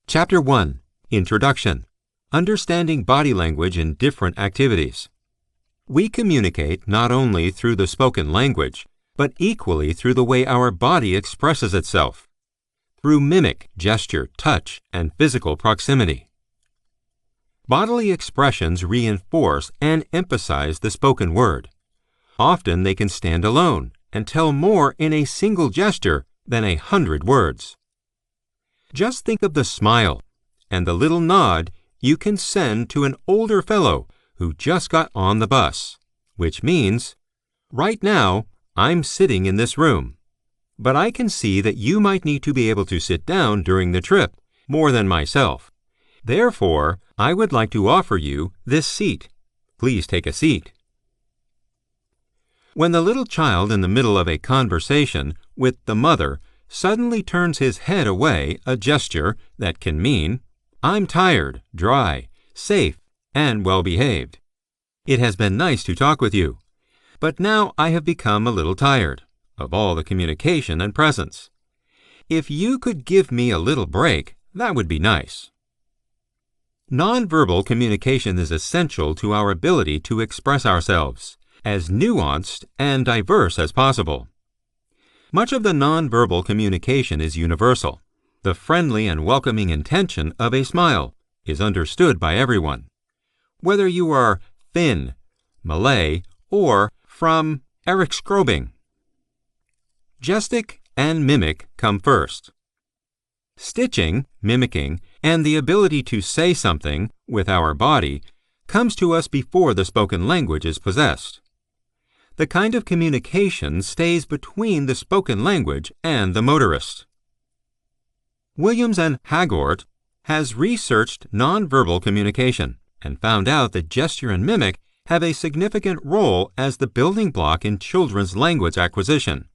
Chapter 1. Introduction. Understanding Body Language in Different Activities. We communicate not only through the spoken language, but equally through the way our body expresses itself, through mimic, gesture, touch, and physical proximity. Bodily expressions reinforce and emphasize the spoken word. Often they can stand alone and tell more in a single gesture than 100 words. Just think of the smile and the little nod you can send to an older fellow who just got on the bus, which means, right now, I'm sitting in this room, but I can see that you might need to be able to sit down during the trip more than myself. Therefore, I would like to offer you this seat. Please take a seat. When the little child in the middle of a conversation with the mother suddenly turns his head away, a gesture that can mean, I'm tired, dry, safe, and well-behaved. It has been nice to talk with you, but now I have become a little tired of all the communication and presence. If you could give me a little break, that would be nice. Nonverbal communication is essential to our ability to express ourselves as nuanced and diverse as possible. Much of the nonverbal communication is universal. The friendly and welcoming intention of a smile is understood by everyone, whether you are Finn, Malay, or from Eric Scrobing. Gestic and mimic come first. Stitching, mimicking, and the ability to say something with our body comes to us before the spoken language is possessed. The kind of communication stays between the spoken language and the motorist. Williams and Hagort has researched nonverbal communication and found out that gesture and mimic have a significant role as the building block in children's language acquisition.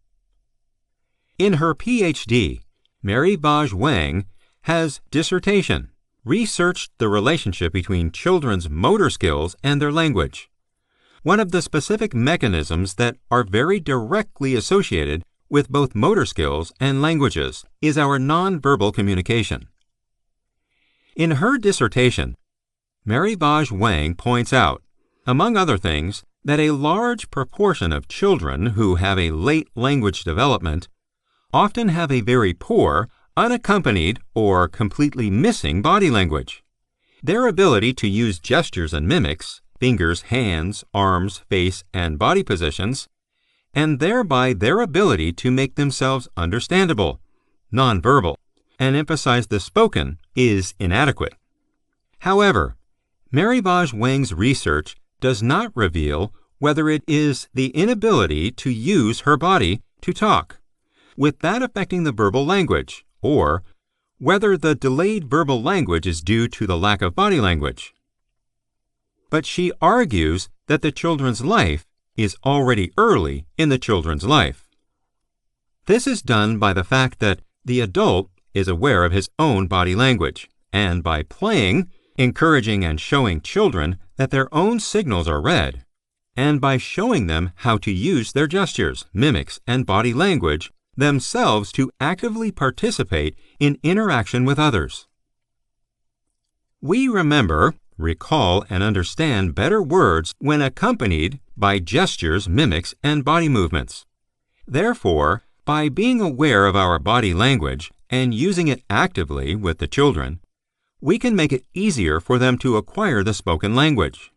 In her PhD, Mary Vaj Wang has dissertation researched the relationship between children's motor skills and their language. One of the specific mechanisms that are very directly associated with both motor skills and languages is our nonverbal communication. In her dissertation, Mary Vaj Wang points out, among other things, that a large proportion of children who have a late language development often have a very poor, unaccompanied, or completely missing body language. Their ability to use gestures and mimics, fingers, hands, arms, face, and body positions, and thereby their ability to make themselves understandable, nonverbal, and emphasize the spoken is inadequate. However, Mary Vaj Wang's research does not reveal whether it is the inability to use her body to talk, with that affecting the verbal language, or whether the delayed verbal language is due to the lack of body language. But she argues that the children's life is already early in the children's life. This is done by the fact that the adult is aware of his own body language, and by playing, encouraging and showing children that their own signals are read, and by showing them how to use their gestures, mimics, and body language themselves to actively participate in interaction with others. We remember, recall, and understand better words when accompanied by gestures, mimics, and body movements. Therefore, by being aware of our body language and using it actively with the children, we can make it easier for them to acquire the spoken language.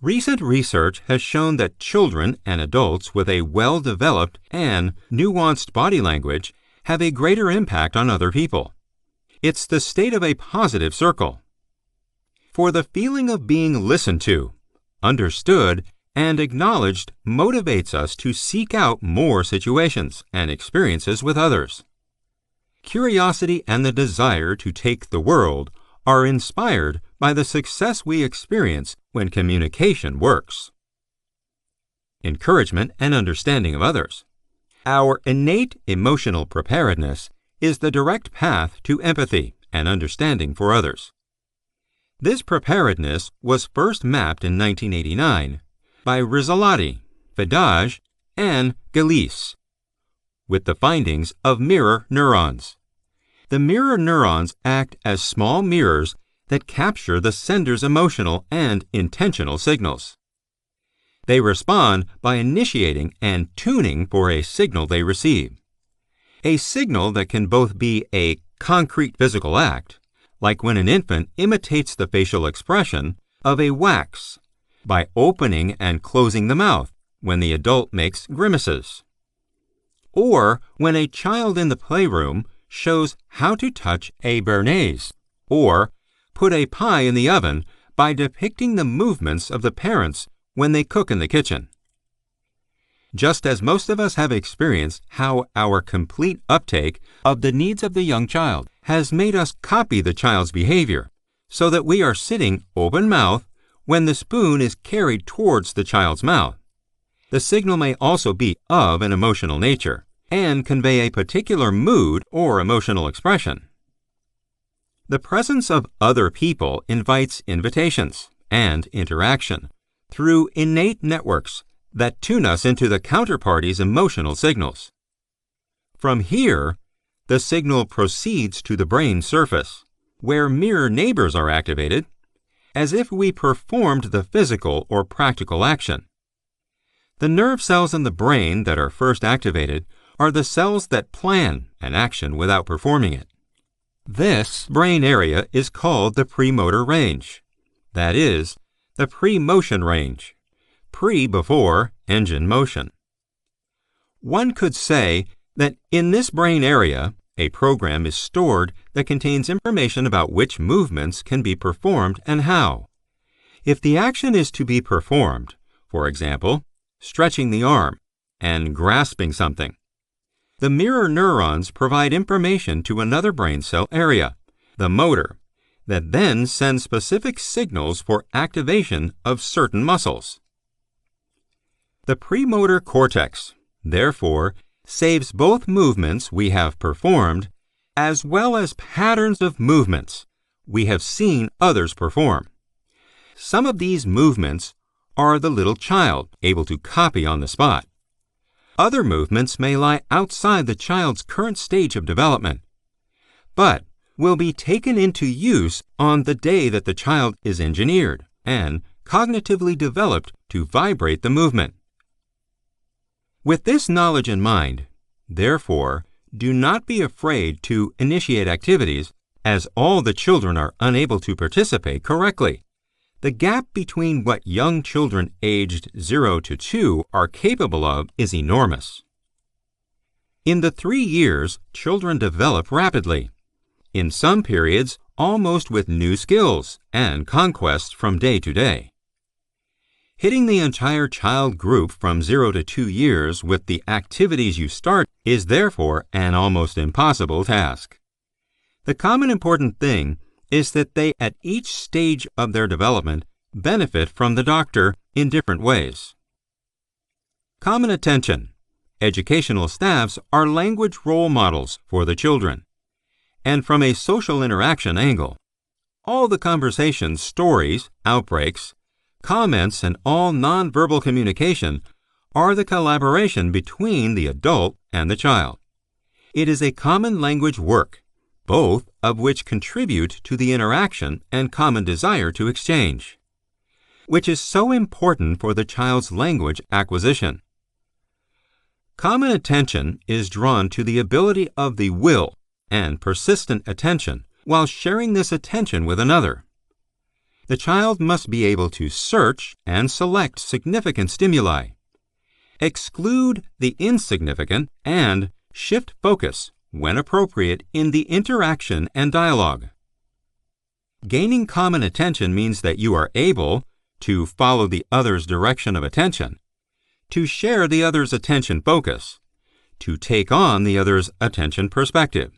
Recent research has shown that children and adults with a well-developed and nuanced body language have a greater impact on other people. It's the state of a positive circle. For the feeling of being listened to, understood, and acknowledged motivates us to seek out more situations and experiences with others. Curiosity and the desire to take the world are inspired by the success we experience when communication works. Encouragement and understanding of others. Our innate emotional preparedness is the direct path to empathy and understanding for others. This preparedness was first mapped in 1989 by Rizzolatti, Fedaj, and Gillies, with the findings of mirror neurons. The mirror neurons act as small mirrors that capture the sender's emotional and intentional signals. They respond by initiating and tuning for a signal they receive. A signal that can both be a concrete physical act, like when an infant imitates the facial expression of a wax by opening and closing the mouth when the adult makes grimaces, or when a child in the playroom shows how to touch a béarnaise, or put a pie in the oven by depicting the movements of the parents when they cook in the kitchen. Just as most of us have experienced how our complete uptake of the needs of the young child has made us copy the child's behavior, so that we are sitting open-mouthed when the spoon is carried towards the child's mouth. The signal may also be of an emotional nature and convey a particular mood or emotional expression. The presence of other people invites invitations and interaction through innate networks that tune us into the counterparty's emotional signals. From here, the signal proceeds to the brain surface, where mirror neighbors are activated, as if we performed the physical or practical action. The nerve cells in the brain that are first activated are the cells that plan an action without performing it. This brain area is called the premotor range. That is, the pre-motion range. Pre before engine motion. One could say that in this brain area, a program is stored that contains information about which movements can be performed and how. If the action is to be performed, for example, stretching the arm and grasping something, the mirror neurons provide information to another brain cell area, the motor, that then sends specific signals for activation of certain muscles. The premotor cortex, therefore, saves both movements we have performed as well as patterns of movements we have seen others perform. Some of these movements are the little child able to copy on the spot. Other movements may lie outside the child's current stage of development, but will be taken into use on the day that the child is engineered and cognitively developed to vibrate the movement. With this knowledge in mind, therefore, do not be afraid to initiate activities as all the children are unable to participate correctly. The gap between what young children aged 0 to 2 are capable of is enormous. In the 3 years, children develop rapidly. In some periods, almost with new skills and conquests from day to day. Hitting the entire child group from 0 to 2 years with the activities you start is therefore an almost impossible task. The common important thing is that they, at each stage of their development, benefit from the doctor in different ways. Common attention. Educational staffs are language role models for the children. And from a social interaction angle, all the conversations, stories, outbreaks, comments, and all nonverbal communication are the collaboration between the adult and the child. It is a common language work, both of which contribute to the interaction and common desire to exchange, which is so important for the child's language acquisition. Common attention is drawn to the ability of the will and persistent attention while sharing this attention with another. The child must be able to search and select significant stimuli, exclude the insignificant, and shift focus when appropriate in the interaction and dialogue. Gaining common attention means that you are able to follow the other's direction of attention, to share the other's attention focus, to take on the other's attention perspective.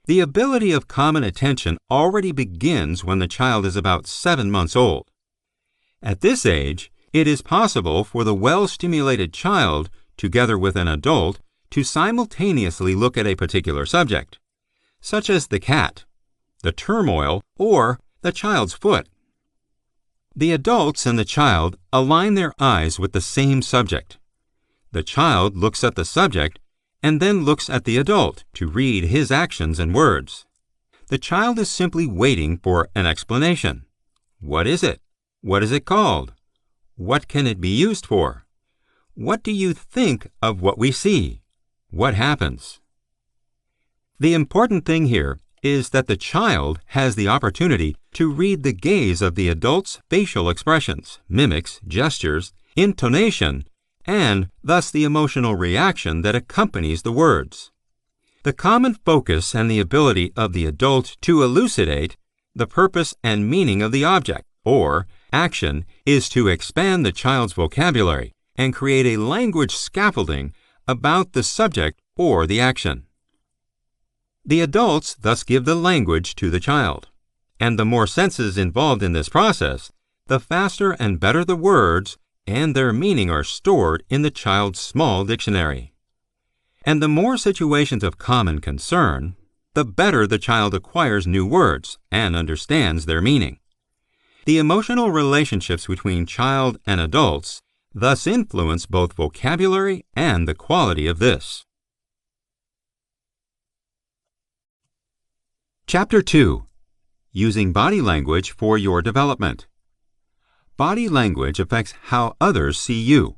The ability of common attention already begins when the child is about 7 months old. At this age, it is possible for the well-stimulated child, together with an adult, to simultaneously look at a particular subject, such as the cat, the turmoil, or the child's foot. The adults and the child align their eyes with the same subject. The child looks at the subject, and then looks at the adult to read his actions and words. The child is simply waiting for an explanation. What is it? What is it called? What can it be used for? What do you think of what we see? What happens? The important thing here is that the child has the opportunity to read the gaze of the adult's facial expressions, mimics, gestures, intonation, and thus the emotional reaction that accompanies the words. The common focus and the ability of the adult to elucidate the purpose and meaning of the object or action is to expand the child's vocabulary and create a language scaffolding about the subject or the action. The adults thus give the language to the child, and the more senses involved in this process, the faster and better the words and their meaning are stored in the child's small dictionary. And the more situations of common concern, the better the child acquires new words and understands their meaning. The emotional relationships between child and adults thus influence both vocabulary and the quality of this. Chapter 2. Using Body Language for Your Development. Body language affects how others see you,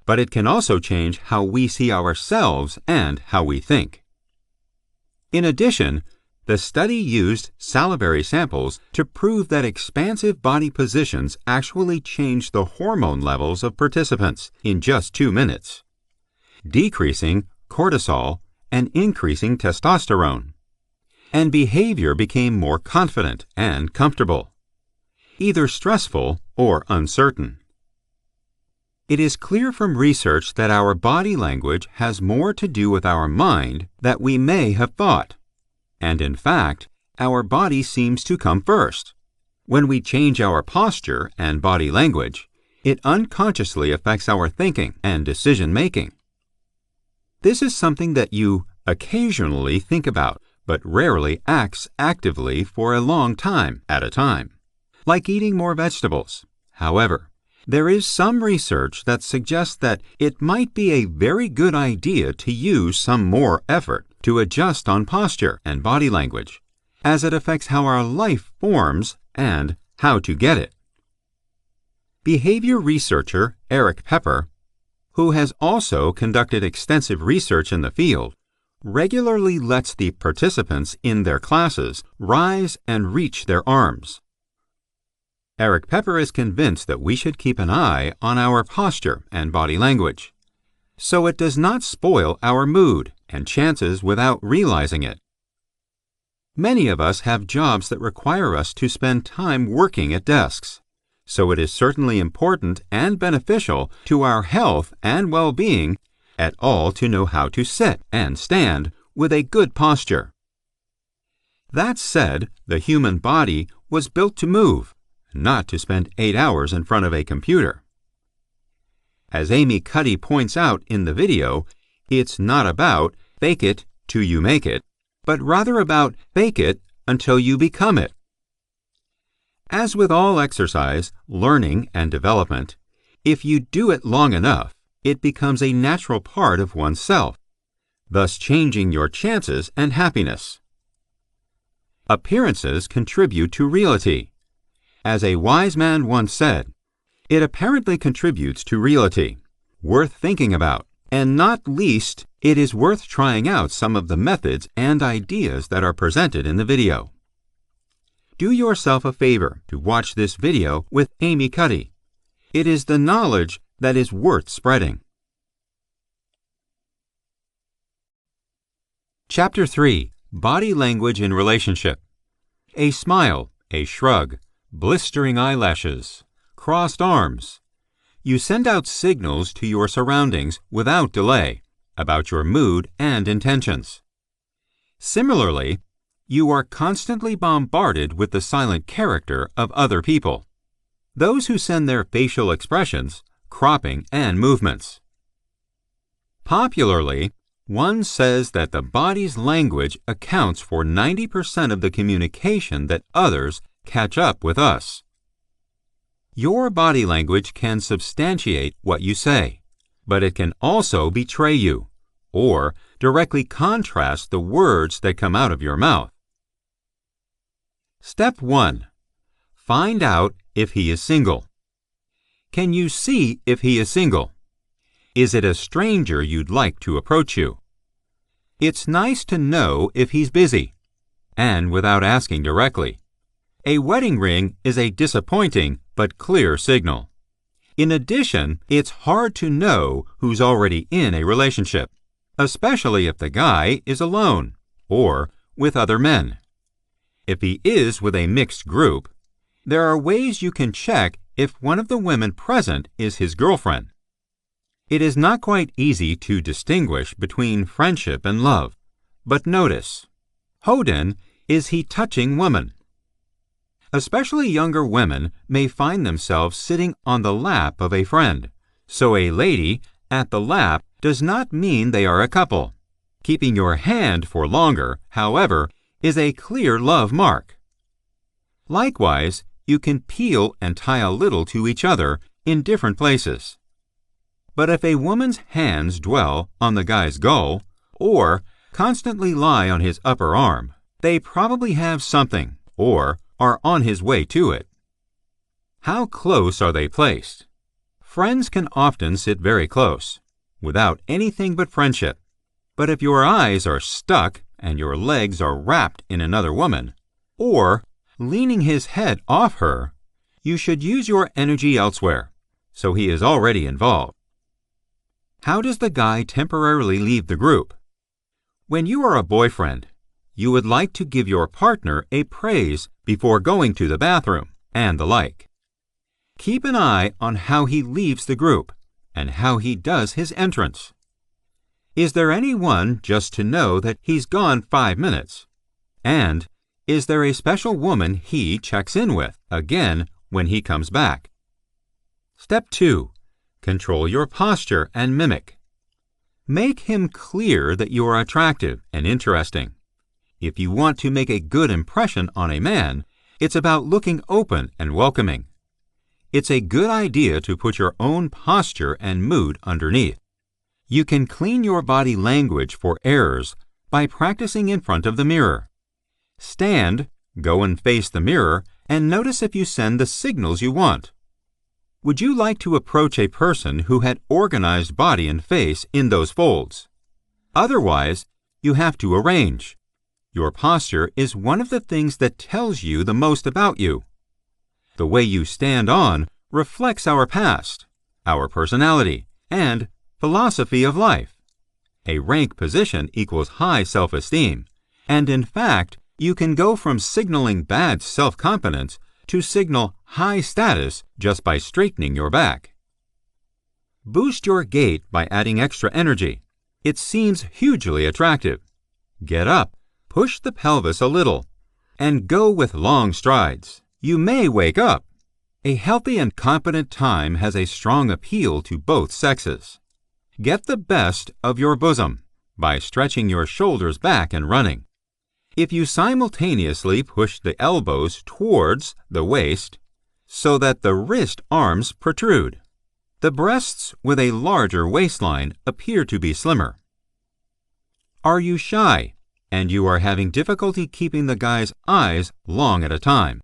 but it can also change how we see ourselves and how we think. In addition, the study used salivary samples to prove that expansive body positions actually changed the hormone levels of participants in just 2 minutes, decreasing cortisol and increasing testosterone. And behavior became more confident and comfortable, either stressful or uncertain. It is clear from research that our body language has more to do with our mind than we may have thought. And in fact, our body seems to come first. When we change our posture and body language, it unconsciously affects our thinking and decision-making. This is something that you occasionally think about, but rarely acts actively for a long time at a time, like eating more vegetables. However, there is some research that suggests that it might be a very good idea to use some more effort to adjust on posture and body language, as it affects how our life forms and how to get it. Behavior researcher Eric Pepper, who has also conducted extensive research in the field, regularly lets the participants in their classes rise and reach their arms. Eric Pepper is convinced that we should keep an eye on our posture and body language, so it does not spoil our mood and chances without realizing it. Many of us have jobs that require us to spend time working at desks, so it is certainly important and beneficial to our health and well-being at all to know how to sit and stand with a good posture. That said, the human body was built to move, not to spend 8 hours in front of a computer. As Amy Cuddy points out in the video, it's not about fake it till you make it, but rather about fake it until you become it. As with all exercise, learning, and development, if you do it long enough, it becomes a natural part of oneself, thus changing your chances and happiness. Appearances contribute to reality. As a wise man once said, it apparently contributes to reality, worth thinking about, and not least, it is worth trying out some of the methods and ideas that are presented in the video. Do yourself a favor to watch this video with Amy Cuddy. It is the knowledge that is worth spreading. Chapter 3. Body Language in Relationship. A smile, a shrug, blistering eyelashes, crossed arms. You send out signals to your surroundings without delay about your mood and intentions. Similarly, you are constantly bombarded with the silent character of other people, those who send their facial expressions, cropping, and movements. Popularly, one says that the body's language accounts for 90% of the communication that others catch up with us. Your body language can substantiate what you say, but it can also betray you, or directly contrast the words that come out of your mouth. Step 1. Find out if he is single. Can you see if he is single? Is it a stranger you'd like to approach you? It's nice to know if he's busy, and without asking directly. A wedding ring is a disappointing but clear signal. In addition, it's hard to know who's already in a relationship, especially if the guy is alone or with other men. If he is with a mixed group, there are ways you can check if one of the women present is his girlfriend. It is not quite easy to distinguish between friendship and love, but notice, Hoden, is he touching woman? Especially younger women may find themselves sitting on the lap of a friend, so a lady at the lap does not mean they are a couple. Keeping your hand for longer, however, is a clear love mark. Likewise, you can peel and tie a little to each other in different places. But if a woman's hands dwell on the guy's gull or constantly lie on his upper arm, they probably have something or are on his way to it. How close are they placed? Friends can often sit very close, without anything but friendship. But if your eyes are stuck and your legs are wrapped in another woman, or leaning his head off her, you should use your energy elsewhere, so he is already involved. How does the guy temporarily leave the group? When you are a boyfriend, you would like to give your partner a praise before going to the bathroom and the like. Keep an eye on how he leaves the group and how he does his entrance. Is there anyone just to know that he's gone 5 minutes? And is there a special woman he checks in with again when he comes back? Step 2. Control your posture and mimic. Make him clear that you are attractive and interesting. If you want to make a good impression on a man, it's about looking open and welcoming. It's a good idea to put your own posture and mood underneath. You can clean your body language for errors by practicing in front of the mirror. Stand, go and face the mirror, and notice if you send the signals you want. Would you like to approach a person who had organized body and face in those folds? Otherwise, you have to arrange. Your posture is one of the things that tells you the most about you. The way you stand on reflects our past, our personality, and philosophy of life. A rank position equals high self-esteem, and in fact, you can go from signaling bad self-confidence to signal high status just by straightening your back. Boost your gait by adding extra energy. It seems hugely attractive. Get up, push the pelvis a little, and go with long strides. You may wake up. A healthy and confident time has a strong appeal to both sexes. Get the best of your bosom by stretching your shoulders back and running. If you simultaneously push the elbows towards the waist so that the wrist arms protrude, the breasts with a larger waistline appear to be slimmer. Are you shy and you are having difficulty keeping the guy's eyes long at a time?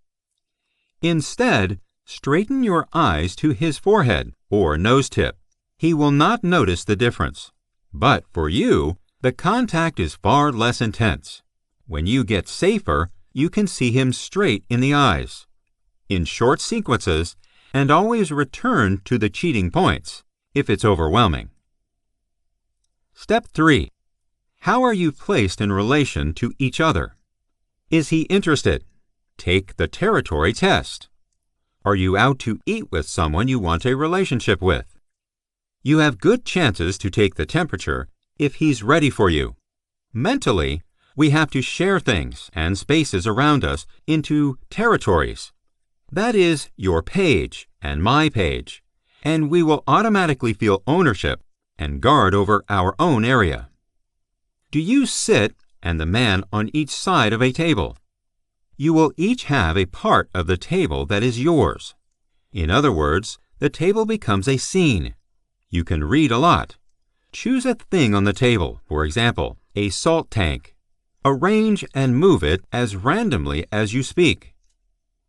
Instead, straighten your eyes to his forehead or nose tip. He will not notice the difference. But for you, the contact is far less intense. When you get safer, you can see him straight in the eyes, in short sequences, and always return to the cheating points if it's overwhelming. Step 3. How are you placed in relation to each other? Is he interested? Take the territory test. Are you out to eat with someone you want a relationship with? You have good chances to take the temperature if he's ready for you. Mentally, we have to share things and spaces around us into territories. That is your page and my page, and we will automatically feel ownership and guard over our own area. Do you sit and the man on each side of a table? You will each have a part of the table that is yours. In other words, the table becomes a scene. You can read a lot. Choose a thing on the table, for example, a salt tank. Arrange and move it as randomly as you speak.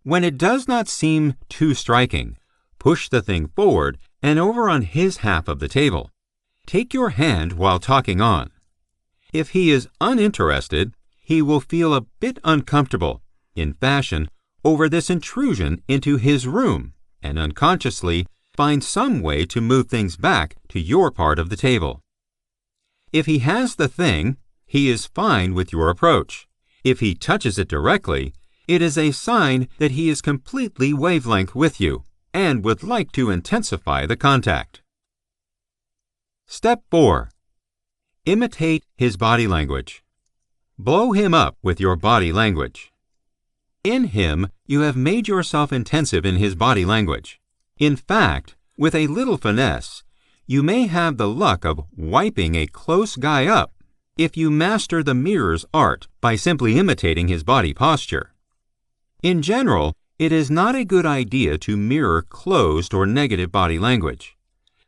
When it does not seem too striking, push the thing forward and over on his half of the table. Take your hand while talking on. If he is uninterested, he will feel a bit uncomfortable, in fashion, over this intrusion into his room, and unconsciously find some way to move things back to your part of the table. If he has the thing, he is fine with your approach. If he touches it directly, it is a sign that he is completely wavelength with you and would like to intensify the contact. Step 4. Imitate his body language. Blow him up with your body language. In him, you have made yourself intensive in his body language. In fact, with a little finesse, you may have the luck of wiping a close guy up if you master the mirror's art by simply imitating his body posture. In general, it is not a good idea to mirror closed or negative body language.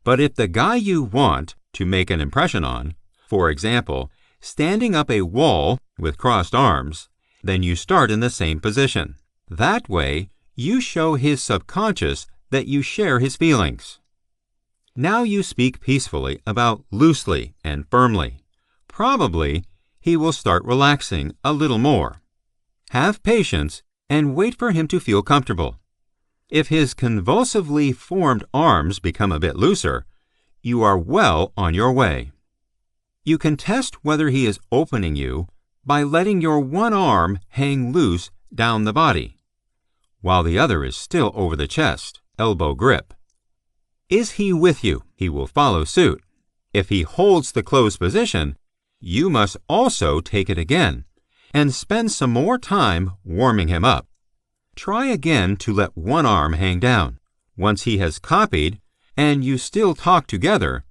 But if the guy you want to make an impression on, for example, standing up a wall with crossed arms, then you start in the same position. That way, you show his subconscious that you share his feelings. Now you speak peacefully about loosely and firmly. Probably, he will start relaxing a little more. Have patience and wait for him to feel comfortable. If his convulsively formed arms become a bit looser, you are well on your way. You can test whether he is opening you by letting your one arm hang loose down the body, while the other is still over the chest, elbow grip. Is he with you? He will follow suit. If he holds the closed position, you must also take it again and spend some more time warming him up. Try again to let one arm hang down. Once he has copied and you still talk together,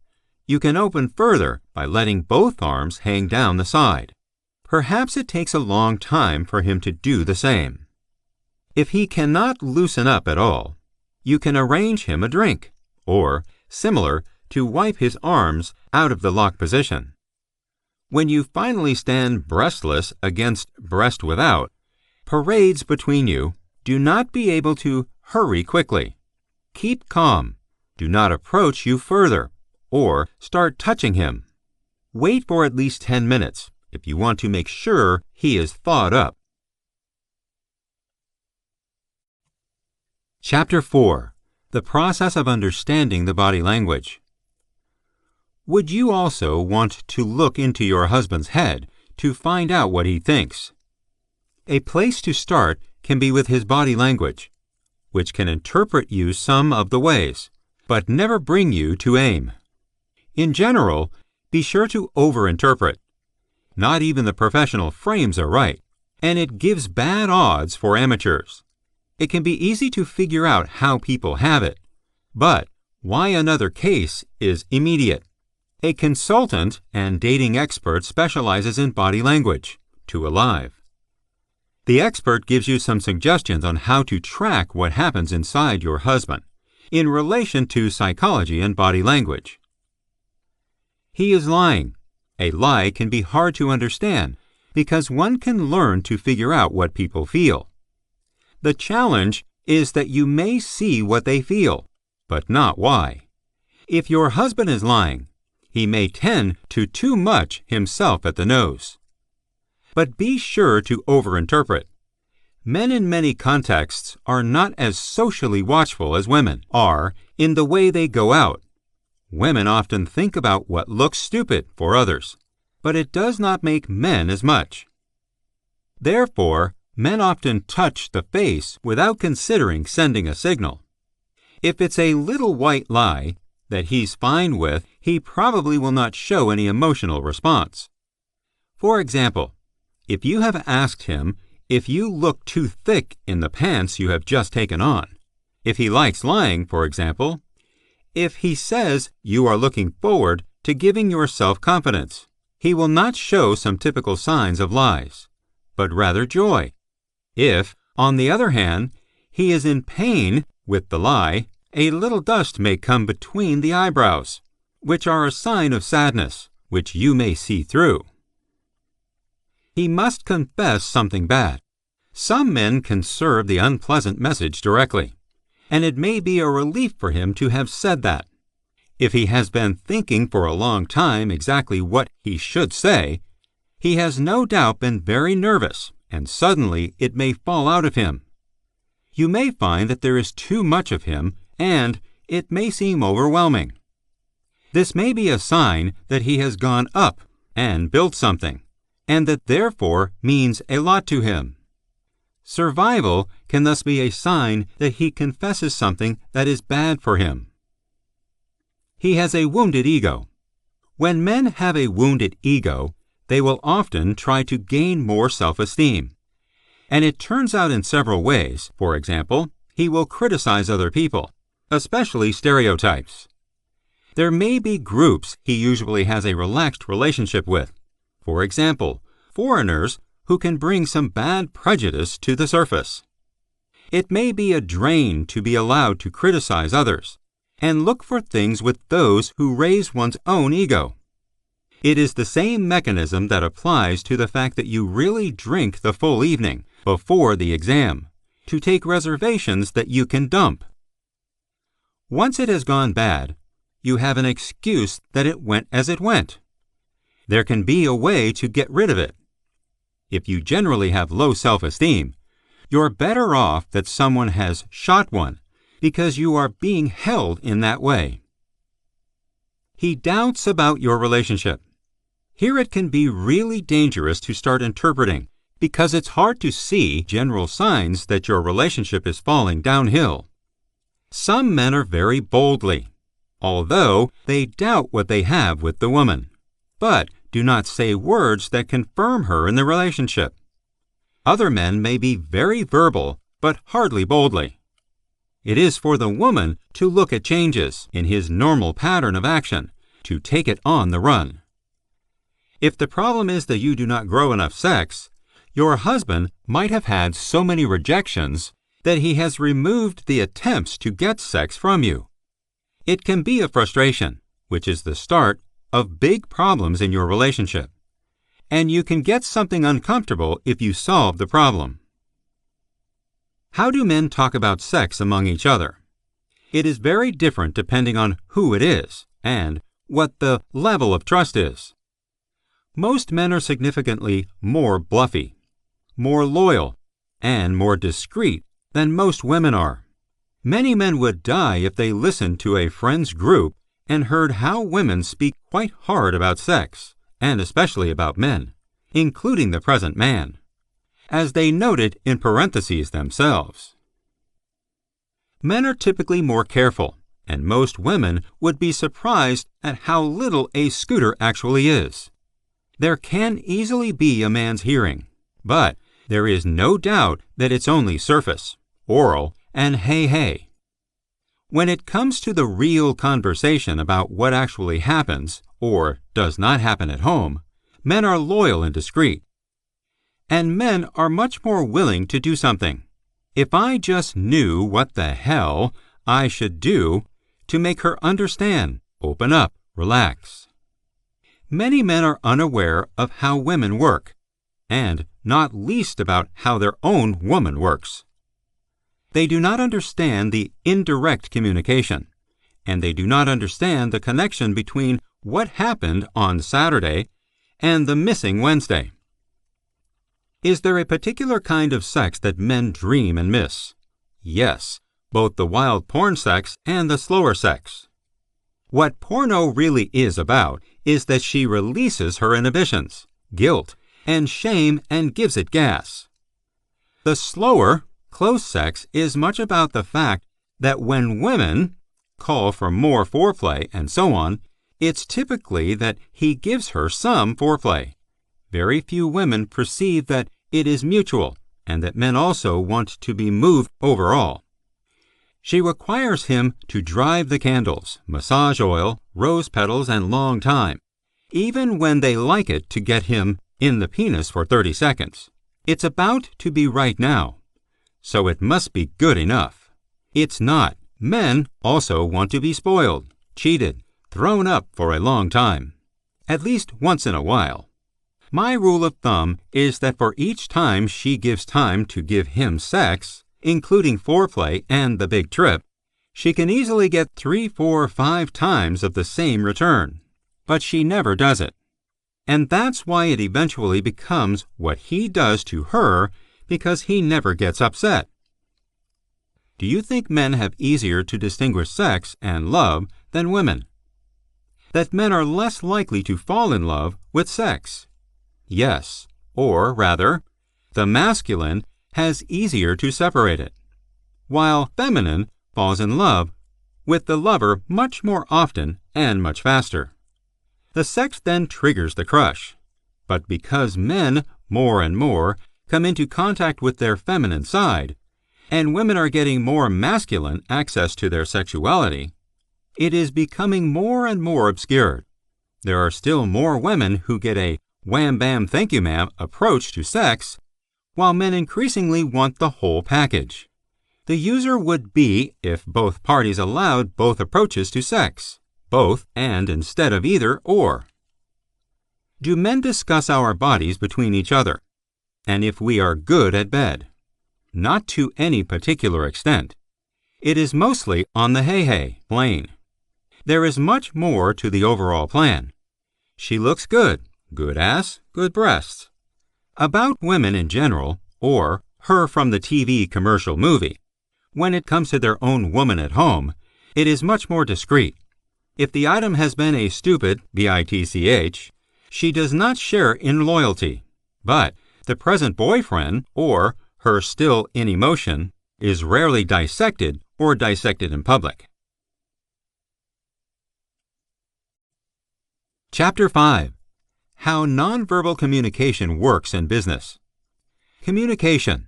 you can open further by letting both arms hang down the side. Perhaps it takes a long time for him to do the same. If he cannot loosen up at all, you can arrange him a drink, or, similar, to wipe his arms out of the lock position. When you finally stand breastless against breast without, parades between you, do not be able to hurry quickly. Keep calm. Do not approach you further, or start touching him. Wait for at least 10 minutes if you want to make sure he is thawed up. Chapter 4. The process of understanding the body language. Would you also want to look into your husband's head to find out what he thinks? A place to start can be with his body language, which can interpret you some of the ways, but never bring you to aim. In general, be sure to overinterpret. Not even the professional frames are right, and it gives bad odds for amateurs. It can be easy to figure out how people have it, but why another case is immediate. A consultant and dating expert specializes in body language, to Alive. The expert gives you some suggestions on how to track what happens inside your husband in relation to psychology and body language. He is lying. A lie can be hard to understand because one can learn to figure out what people feel. The challenge is that you may see what they feel, but not why. If your husband is lying, he may tend to too much himself at the nose. But be sure to overinterpret. Men in many contexts are not as socially watchful as women are in the way they go out. Women often think about what looks stupid for others, but it does not make men as much. Therefore, men often touch the face without considering sending a signal. If it's a little white lie that he's fine with, he probably will not show any emotional response. For example, if you have asked him if you look too thick in the pants you have just taken on, if he likes lying, for example, if he says you are looking forward to giving yourself confidence, he will not show some typical signs of lies, but rather joy. If, on the other hand, he is in pain with the lie, a little dust may come between the eyebrows, which are a sign of sadness, which you may see through. He must confess something bad. Some men can serve the unpleasant message directly, and it may be a relief for him to have said that. If he has been thinking for a long time exactly what he should say, he has no doubt been very nervous, and suddenly it may fall out of him. You may find that there is too much of him, and it may seem overwhelming. This may be a sign that he has gone up and built something, and that therefore means a lot to him. Survival can thus be a sign that he confesses something that is bad for him. He has a wounded ego. When men have a wounded ego, they will often try to gain more self-esteem. And it turns out in several ways. For example, he will criticize other people, especially stereotypes. There may be groups he usually has a relaxed relationship with. For example, foreigners who can bring some bad prejudice to the surface. It may be a drain to be allowed to criticize others and look for things with those who raise one's own ego. It is the same mechanism that applies to the fact that you really drink the full evening before the exam, to take reservations that you can dump. Once it has gone bad, you have an excuse that it went as it went. There can be a way to get rid of it. If you generally have low self-esteem, you're better off that someone has shot one because you are being held in that way. He doubts about your relationship. Here it can be really dangerous to start interpreting because it's hard to see general signs that your relationship is falling downhill. Some men are very boldly, although they doubt what they have with the woman, but do not say words that confirm her in the relationship. Other men may be very verbal, but hardly boldly. It is for the woman to look at changes in his normal pattern of action, to take it on the run. If the problem is that you do not grow enough sex, your husband might have had so many rejections that he has removed the attempts to get sex from you. It can be a frustration, which is the start of big problems in your relationship, and you can get something uncomfortable if you solve the problem. How do men talk about sex among each other? It is very different depending on who it is and what the level of trust is. Most men are significantly more bluffy, more loyal, and more discreet than most women are. Many men would die if they listened to a friend's group and heard how women speak quite hard about sex, and especially about men, including the present man, as they noted in parentheses themselves. Men are typically more careful, and most women would be surprised at how little a scooter actually is. There can easily be a man's hearing, but there is no doubt that it's only surface, oral, and hey. When it comes to the real conversation about what actually happens or does not happen at home, men are loyal and discreet. And men are much more willing to do something. If I just knew what the hell I should do to make her understand, open up, relax. Many men are unaware of how women work, and not least about how their own woman works. They do not understand the indirect communication, and they do not understand the connection between what happened on Saturday and the missing Wednesday. Is there a particular kind of sex that men dream and miss? Yes, both the wild porn sex and the slower sex. What porno really is about is that she releases her inhibitions, guilt, and shame and gives it gas. The slower, close sex is much about the fact that when women call for more foreplay and so on, it's typically that he gives her some foreplay. Very few women perceive that it is mutual and that men also want to be moved overall. She requires him to drive the candles, massage oil, rose petals, and long time, even when they like it to get him in the penis for 30 seconds. It's about to be right now, so it must be good enough. It's not. Men also want to be spoiled, cheated, thrown up for a long time, at least once in a while. My rule of thumb is that for each time she gives time to give him sex, including foreplay and the big trip, she can easily get 3, 4, 5 times of the same return. But she never does it. And that's why it eventually becomes what he does to her because he never gets upset. Do you think men have easier to distinguish sex and love than women? That men are less likely to fall in love with sex? Yes, or rather, the masculine has easier to separate it, while feminine falls in love with the lover much more often and much faster. The sex then triggers the crush, but because men more and more come into contact with their feminine side, and women are getting more masculine access to their sexuality, it is becoming more and more obscured. There are still more women who get a wham bam thank you ma'am approach to sex, while men increasingly want the whole package. The user would be if both parties allowed both approaches to sex, both and instead of either or. Do men discuss our bodies between each other? And if we are good at bed? Not to any particular extent. It is mostly on the hey plane. There is much more to the overall plan. She looks good. Good ass, good breasts. About women in general, or her from the TV commercial movie, when it comes to their own woman at home, it is much more discreet. If the item has been a stupid, bitch, she does not share in loyalty, but the present boyfriend, or her still in emotion, is rarely dissected or dissected in public. Chapter 5. How Nonverbal Communication Works in Business. Communication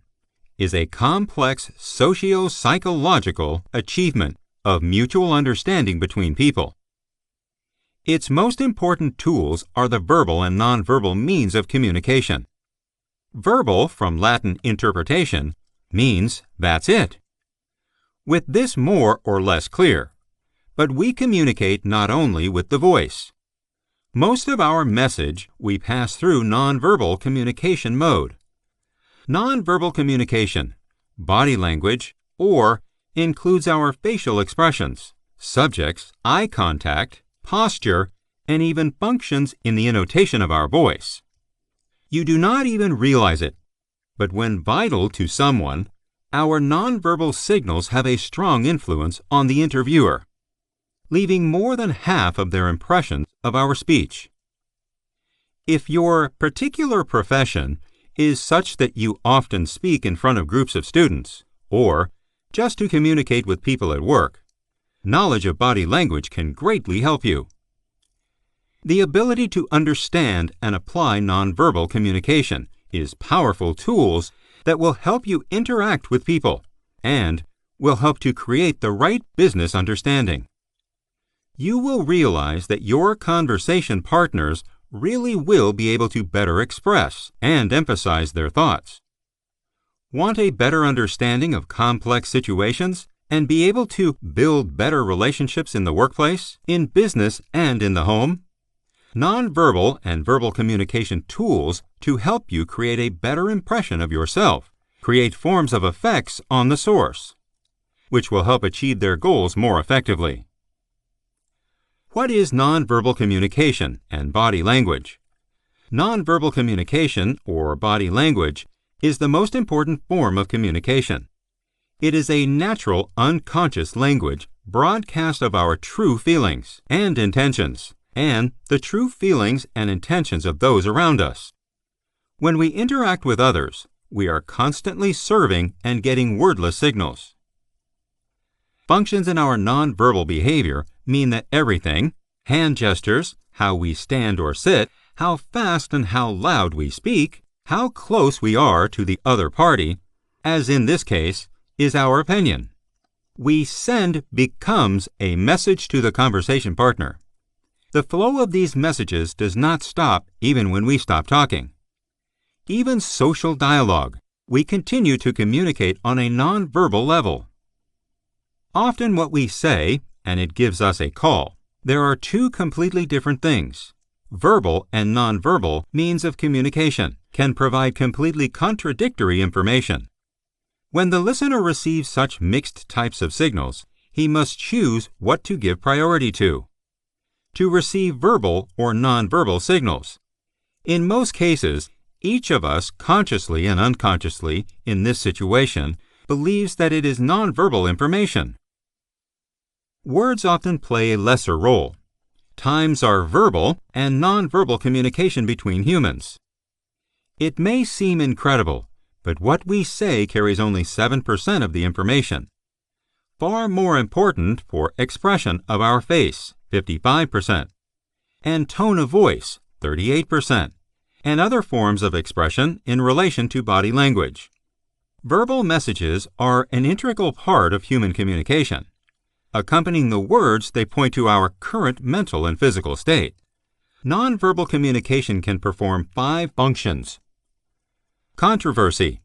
is a complex socio-psychological achievement of mutual understanding between people. Its most important tools are the verbal and nonverbal means of communication. Verbal, from Latin interpretation, means that's it. With this more or less clear, but we communicate not only with the voice. Most of our message we pass through nonverbal communication mode. Nonverbal communication, body language, or includes our facial expressions, subjects, eye contact, posture, and even functions in the intonation of our voice. You do not even realize it, but when vital to someone, our nonverbal signals have a strong influence on the interviewer, leaving more than half of their impressions of our speech. If your particular profession is such that you often speak in front of groups of students, or just to communicate with people at work, knowledge of body language can greatly help you. The ability to understand and apply nonverbal communication is powerful tools that will help you interact with people and will help to create the right business understanding. You will realize that your conversation partners really will be able to better express and emphasize their thoughts. Want a better understanding of complex situations and be able to build better relationships in the workplace, in business, and in the home? Nonverbal and verbal communication tools to help you create a better impression of yourself, create forms of effects on the source, which will help achieve their goals more effectively. What is nonverbal communication and body language? Nonverbal communication, or body language, is the most important form of communication. It is a natural, unconscious language broadcast of our true feelings and intentions, and the true feelings and intentions of those around us. When we interact with others, we are constantly serving and getting wordless signals. Functions in our nonverbal behavior mean that everything, hand gestures, how we stand or sit, how fast and how loud we speak, how close we are to the other party, as in this case, is our opinion. We send becomes a message to the conversation partner. The flow of these messages does not stop even when we stop talking. Even social dialogue, we continue to communicate on a nonverbal level. Often what we say, and it gives us a call, There are two completely different things. Verbal and nonverbal means of communication can provide completely contradictory information. When the listener receives such mixed types of signals, he must choose what to give priority to receive verbal or nonverbal signals. In most cases, each of us, consciously and unconsciously, in this situation, believes that it is nonverbal information. Words often play a lesser role. Times are verbal and nonverbal communication between humans. It may seem incredible, but what we say carries only 7% of the information. Far more important for expression of our face, 55%, and tone of voice, 38%, and other forms of expression in relation to body language. Verbal messages are an integral part of human communication. Accompanying the words, they point to our current mental and physical state. Nonverbal communication can perform 5 functions. Controversy.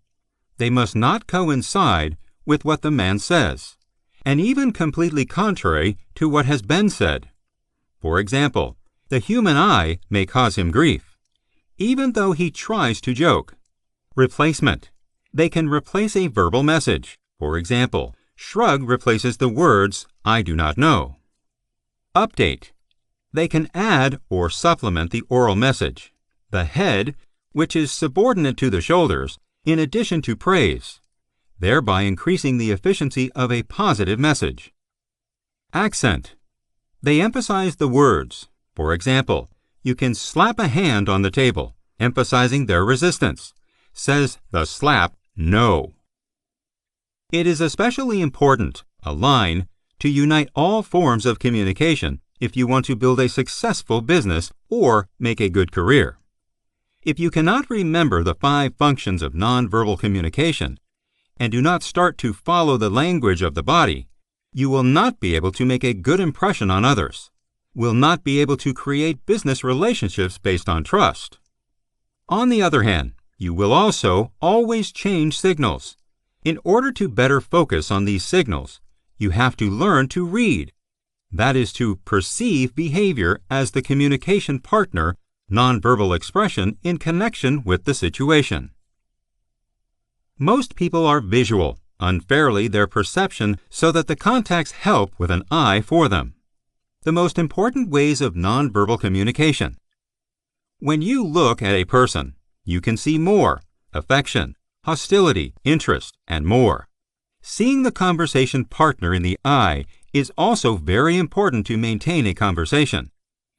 They must not coincide with what the man says, and even completely contrary to what has been said. For example, the human eye may cause him grief, even though he tries to joke. Replacement. They can replace a verbal message. For example, shrug replaces the words, "I do not know." Update. They can add or supplement the oral message. The head, which is subordinate to the shoulders, in addition to praise, thereby increasing the efficiency of a positive message. Accent. They emphasize the words. For example, you can slap a hand on the table, emphasizing their resistance. Says the slap, "No." It is especially important, a line, to unite all forms of communication if you want to build a successful business or make a good career. If you cannot remember the 5 functions of nonverbal communication and do not start to follow the language of the body, you will not be able to make a good impression on others, will not be able to create business relationships based on trust. On the other hand, you will also always change signals. In order to better focus on these signals, you have to learn to read. That is to perceive behavior as the communication partner, nonverbal expression in connection with the situation. Most people are visual, unfairly their perception so that the contacts help with an eye for them. The most important ways of nonverbal communication. When you look at a person, you can see more, affection, hostility, interest, and more. Seeing the conversation partner in the eye is also very important to maintain a conversation.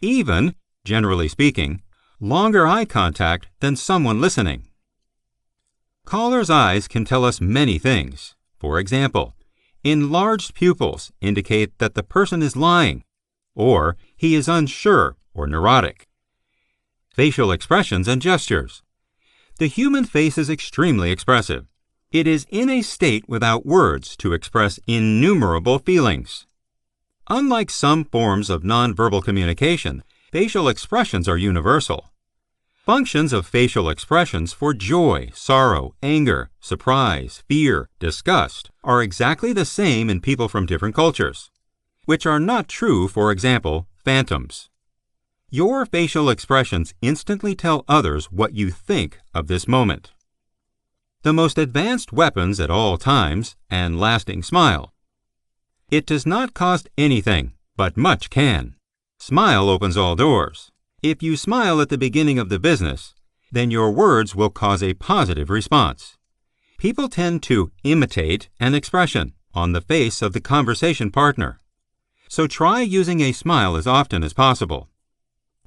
Even, generally speaking, longer eye contact than someone listening. Caller's eyes can tell us many things. For example, enlarged pupils indicate that the person is lying, or he is unsure or neurotic. Facial expressions and gestures. The human face is extremely expressive. It is in a state without words to express innumerable feelings. Unlike some forms of nonverbal communication, facial expressions are universal. Functions of facial expressions for joy, sorrow, anger, surprise, fear, disgust are exactly the same in people from different cultures, which are not true, for example, phantoms. Your facial expressions instantly tell others what you think of this moment. The most advanced weapons at all times, and lasting smile. It does not cost anything, but much can. Smile opens all doors. If you smile at the beginning of the business, then your words will cause a positive response. People tend to imitate an expression on the face of the conversation partner. So try using a smile as often as possible.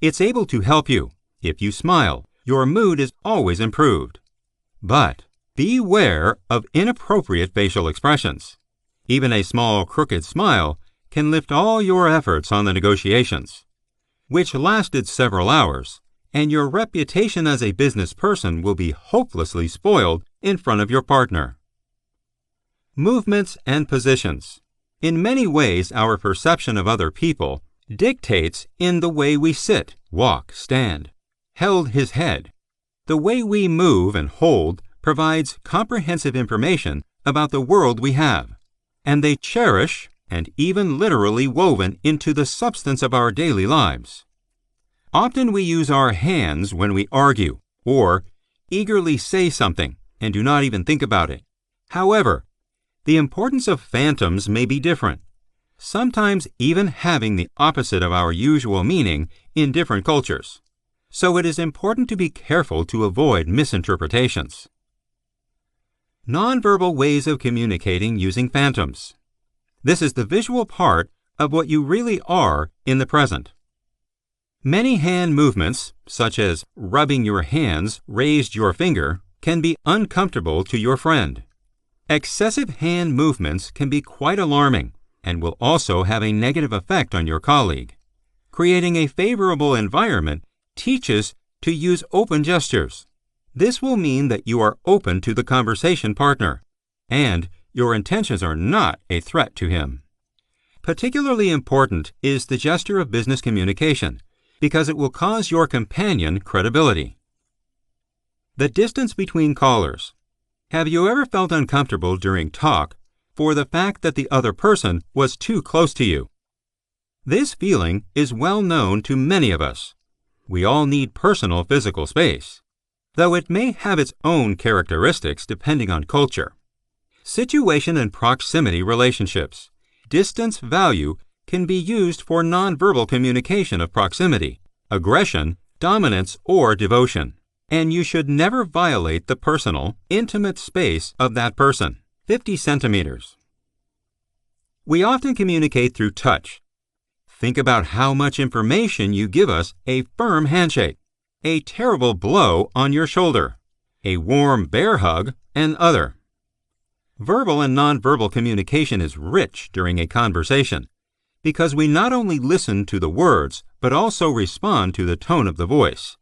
It's able to help you. If you smile, your mood is always improved. But beware of inappropriate facial expressions. Even a small crooked smile can lift all your efforts on the negotiations, which lasted several hours, and your reputation as a business person will be hopelessly spoiled in front of your partner. Movements and positions. In many ways, our perception of other people dictates in the way we sit, walk, stand, held his head. The way we move and hold provides comprehensive information about the world we have, and they cherish and even literally woven into the substance of our daily lives. Often we use our hands when we argue or eagerly say something and do not even think about it. However, the importance of phantoms may be different, sometimes even having the opposite of our usual meaning in different cultures. So it is important to be careful to avoid misinterpretations. Nonverbal ways of communicating using phantoms. This is the visual part of what you really are in the present. Many hand movements, such as rubbing your hands, raised your finger, can be uncomfortable to your friend. Excessive hand movements can be quite alarming and will also have a negative effect on your colleague. Creating a favorable environment teaches to use open gestures. This will mean that you are open to the conversation partner, and your intentions are not a threat to him. Particularly important is the gesture of business communication, because it will cause your companion credibility. The distance between callers. Have you ever felt uncomfortable during talk for the fact that the other person was too close to you? This feeling is well known to many of us. We all need personal physical space, though it may have its own characteristics depending on culture. Situation and proximity relationships. Distance value can be used for nonverbal communication of proximity, aggression, dominance, or devotion. And you should never violate the personal, intimate space of that person. 50 centimeters. We often communicate through touch. Think about how much information you give us: a firm handshake, a terrible blow on your shoulder, a warm bear hug, and other. Verbal and nonverbal communication is rich during a conversation because we not only listen to the words but also respond to the tone of the voice.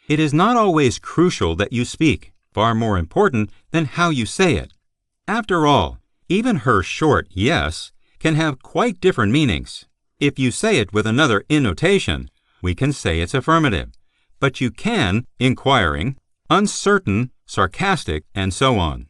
It is not always crucial that you speak, far more important than how you say it. After all, even her short yes can have quite different meanings. If you say it with another intonation, we can say it's affirmative, but you can inquiring, uncertain, sarcastic, and so on.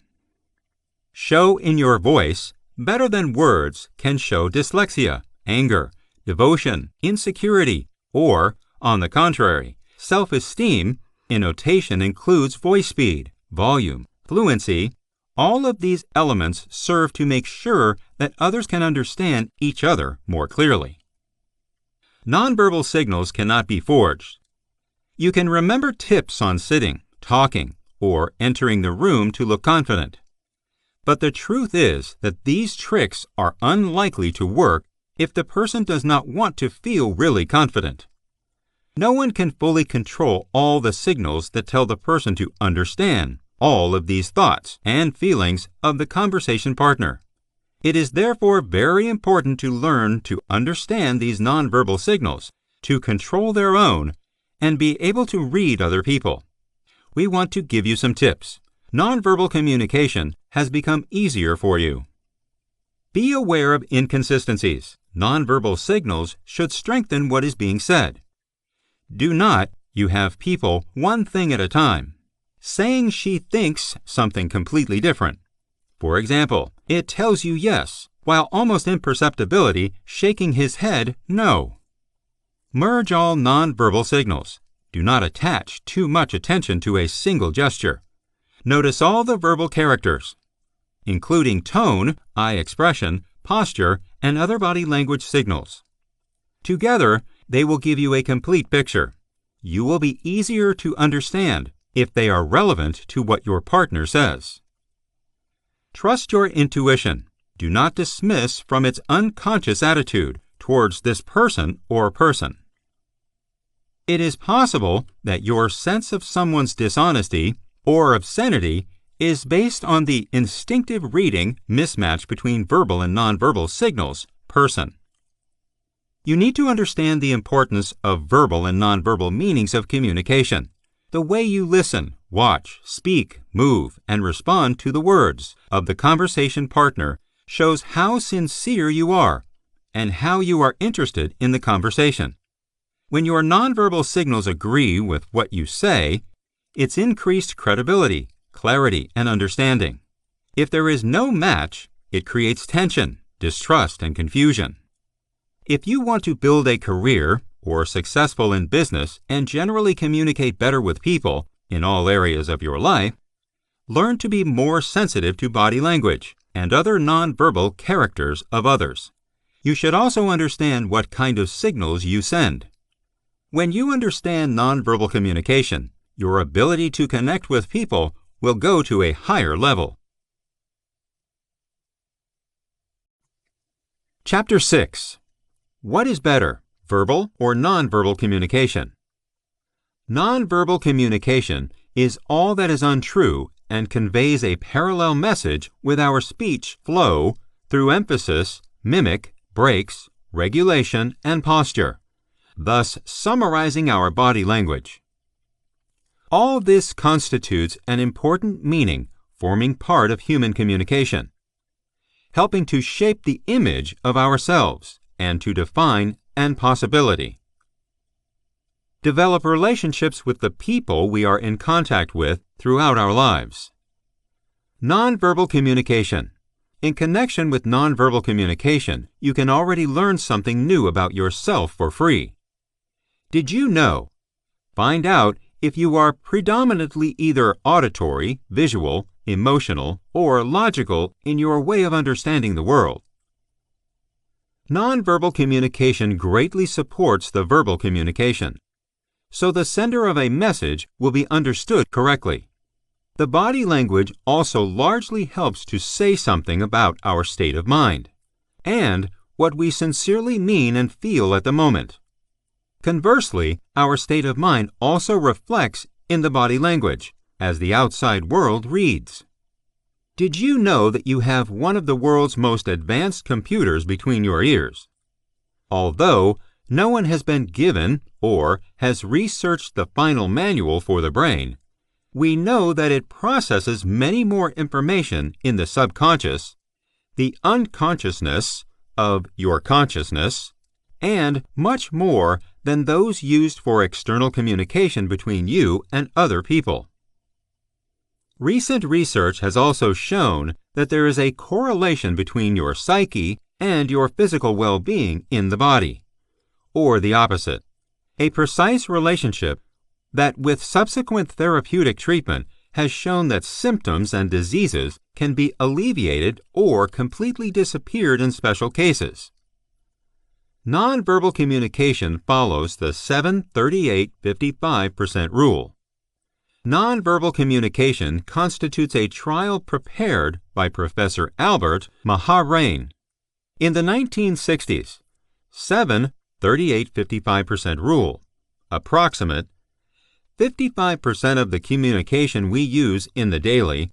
Show in your voice better than words can show dyslexia, anger, devotion, insecurity, or, on the contrary, self-esteem. Intonation includes voice speed, volume, fluency. All of these elements serve to make sure that others can understand each other more clearly. Nonverbal signals cannot be forged. You can remember tips on sitting, talking, or entering the room to look confident. But the truth is that these tricks are unlikely to work if the person does not want to feel really confident. No one can fully control all the signals that tell the person to understand all of these thoughts and feelings of the conversation partner. It is therefore very important to learn to understand these nonverbal signals, to control their own, and be able to read other people. We want to give you some tips. Nonverbal communication has become easier for you. Be aware of inconsistencies. Nonverbal signals should strengthen what is being said. Do not, you have people one thing at a time, saying she thinks something completely different. For example, it tells you yes, while almost imperceptibility shaking his head no. Merge all nonverbal signals. Do not attach too much attention to a single gesture. Notice all the verbal characters, including tone, eye expression, posture, and other body language signals. Together, they will give you a complete picture. You will be easier to understand if they are relevant to what your partner says. Trust your intuition. Do not dismiss from its unconscious attitude towards this person or person. It is possible that your sense of someone's dishonesty or obscenity is based on the instinctive reading mismatch between verbal and nonverbal signals, person. You need to understand the importance of verbal and nonverbal meanings of communication. The way you listen, watch, speak, move, and respond to the words of the conversation partner shows how sincere you are and how you are interested in the conversation. When your nonverbal signals agree with what you say, it's increased credibility, clarity, and understanding. If there is no match, it creates tension, distrust, and confusion. If you want to build a career or successful in business and generally communicate better with people in all areas of your life, learn to be more sensitive to body language and other nonverbal characters of others. You should also understand what kind of signals you send. When you understand nonverbal communication, your ability to connect with people will go to a higher level. Chapter 6. What is better, verbal or nonverbal communication? Nonverbal communication is all that is untrue and conveys a parallel message with our speech flow through emphasis, mimic, breaks, regulation, and posture, thus summarizing our body language. All this constitutes an important meaning forming part of human communication, helping to shape the image of ourselves and to define an possibility. Develop relationships with the people we are in contact with throughout our lives. Nonverbal communication. In connection with nonverbal communication, you can already learn something new about yourself for free. Did you know? Find out if you are predominantly either auditory, visual, emotional, or logical in your way of understanding the world. Nonverbal communication greatly supports the verbal communication, so the sender of a message will be understood correctly. The body language also largely helps to say something about our state of mind and what we sincerely mean and feel at the moment. Conversely, our state of mind also reflects in the body language as the outside world reads. Did you know that you have one of the world's most advanced computers between your ears? Although no one has been given or has researched the final manual for the brain, we know that it processes many more information in the subconscious, the unconsciousness of your consciousness, and much more than those used for external communication between you and other people. Recent research has also shown that there is a correlation between your psyche and your physical well-being in the body, or the opposite, a precise relationship that with subsequent therapeutic treatment has shown that symptoms and diseases can be alleviated or completely disappeared in special cases. Nonverbal communication follows the 7-38-55% rule. Nonverbal communication constitutes a trial prepared by Professor Albert Maharain. In the 1960s, 7-38-55% rule, approximate 55% of the communication we use in the daily,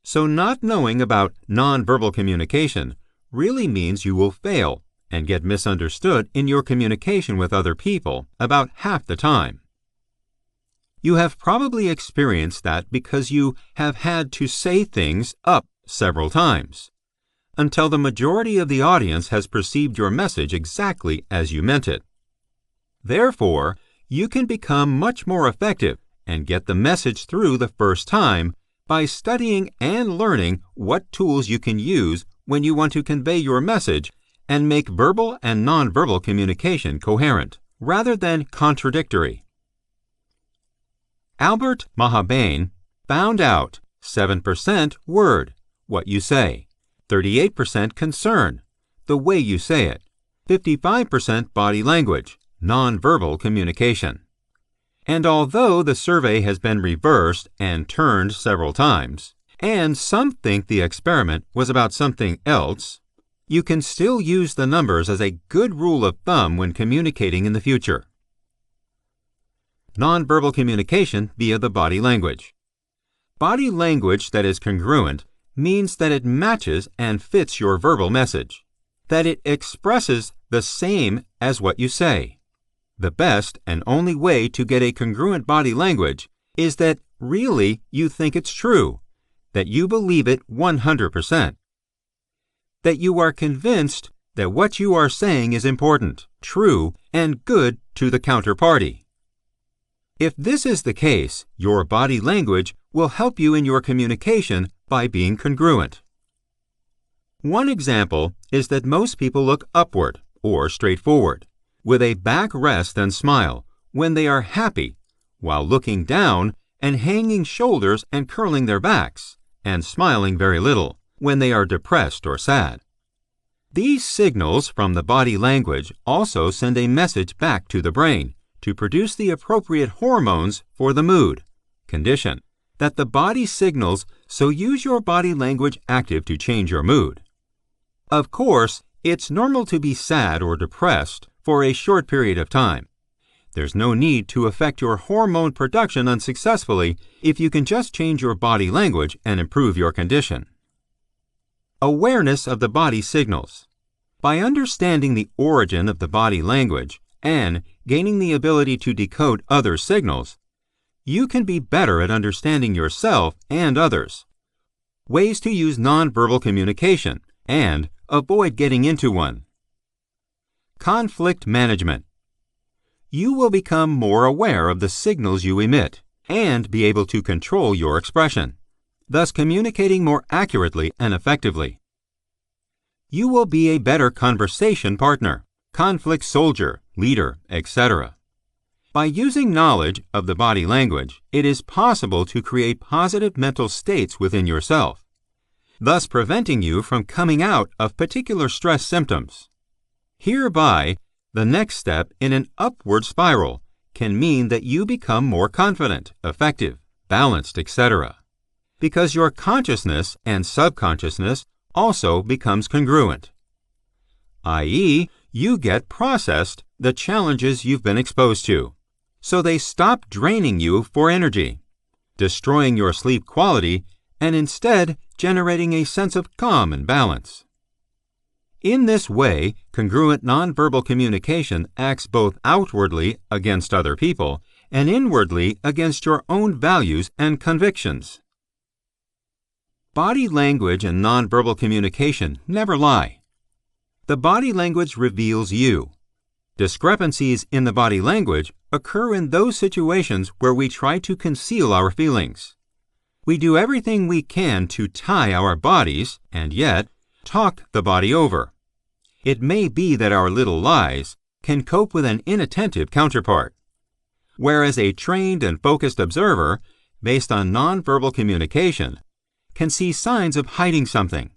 so not knowing about nonverbal communication really means you will fail and get misunderstood in your communication with other people about half the time. You have probably experienced that because you have had to say things up several times, until the majority of the audience has perceived your message exactly as you meant it. Therefore, you can become much more effective and get the message through the first time by studying and learning what tools you can use when you want to convey your message and make verbal and nonverbal communication coherent, rather than contradictory. Albert Maharain found out 7% word, what you say, 38% concern, the way you say it, 55% body language, nonverbal communication. And although the survey has been reversed and turned several times, and some think the experiment was about something else, you can still use the numbers as a good rule of thumb when communicating in the future. Nonverbal communication via the body language. Body language that is congruent means that it matches and fits your verbal message, that it expresses the same as what you say. The best and only way to get a congruent body language is that really you think it's true, that you believe it 100%, that you are convinced that what you are saying is important, true, and good to the counterparty. If this is the case, your body language will help you in your communication by being congruent. One example is that most people look upward or straight forward, with a back rest and smile when they are happy, while looking down and hanging shoulders and curling their backs, and smiling very little when they are depressed or sad. These signals from the body language also send a message back to the brain to produce the appropriate hormones for the mood condition that the body signals, so use your body language active to change your mood. Of course, it's normal to be sad or depressed for a short period of time. There's no need to affect your hormone production unsuccessfully if you can just change your body language and improve your condition. Awareness of the body signals. By understanding the origin of the body language and gaining the ability to decode other signals, you can be better at understanding yourself and others. Ways to use nonverbal communication and avoid getting into one. Conflict management. You will become more aware of the signals you emit and be able to control your expression, thus communicating more accurately and effectively. You will be a better conversation partner, conflict soldier, leader, etc. By using knowledge of the body language, it is possible to create positive mental states within yourself, thus preventing you from coming out of particular stress symptoms. Hereby, the next step in an upward spiral can mean that you become more confident, effective, balanced, etc., because your consciousness and subconsciousness also becomes congruent, i.e., you get processed the challenges you've been exposed to, so they stop draining you for energy, destroying your sleep quality, and instead generating a sense of calm and balance. In this way, congruent nonverbal communication acts both outwardly against other people and inwardly against your own values and convictions. Body language and nonverbal communication never lie. The body language reveals you. Discrepancies in the body language occur in those situations where we try to conceal our feelings. We do everything we can to tie our bodies and yet talk the body over. It may be that our little lies can cope with an inattentive counterpart, whereas a trained and focused observer, based on nonverbal communication, can see signs of hiding something.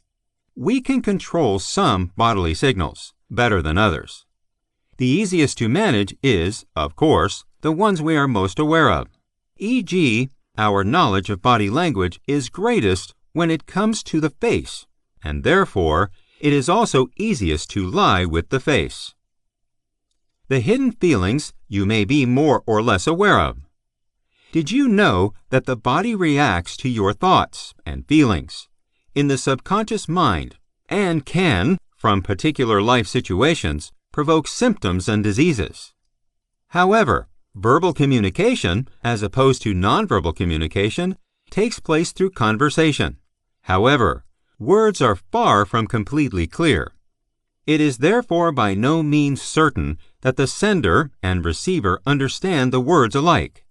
We can control some bodily signals better than others. The easiest to manage is, of course, the ones we are most aware of, e.g., our knowledge of body language is greatest when it comes to the face, and therefore, it is also easiest to lie with the face. The hidden feelings you may be more or less aware of. Did you know that the body reacts to your thoughts and feelings in the subconscious mind and can, from particular life situations, provoke symptoms and diseases? However, verbal communication, as opposed to nonverbal communication, takes place through conversation. However, words are far from completely clear. It is therefore by no means certain that the sender and receiver understand the words alike.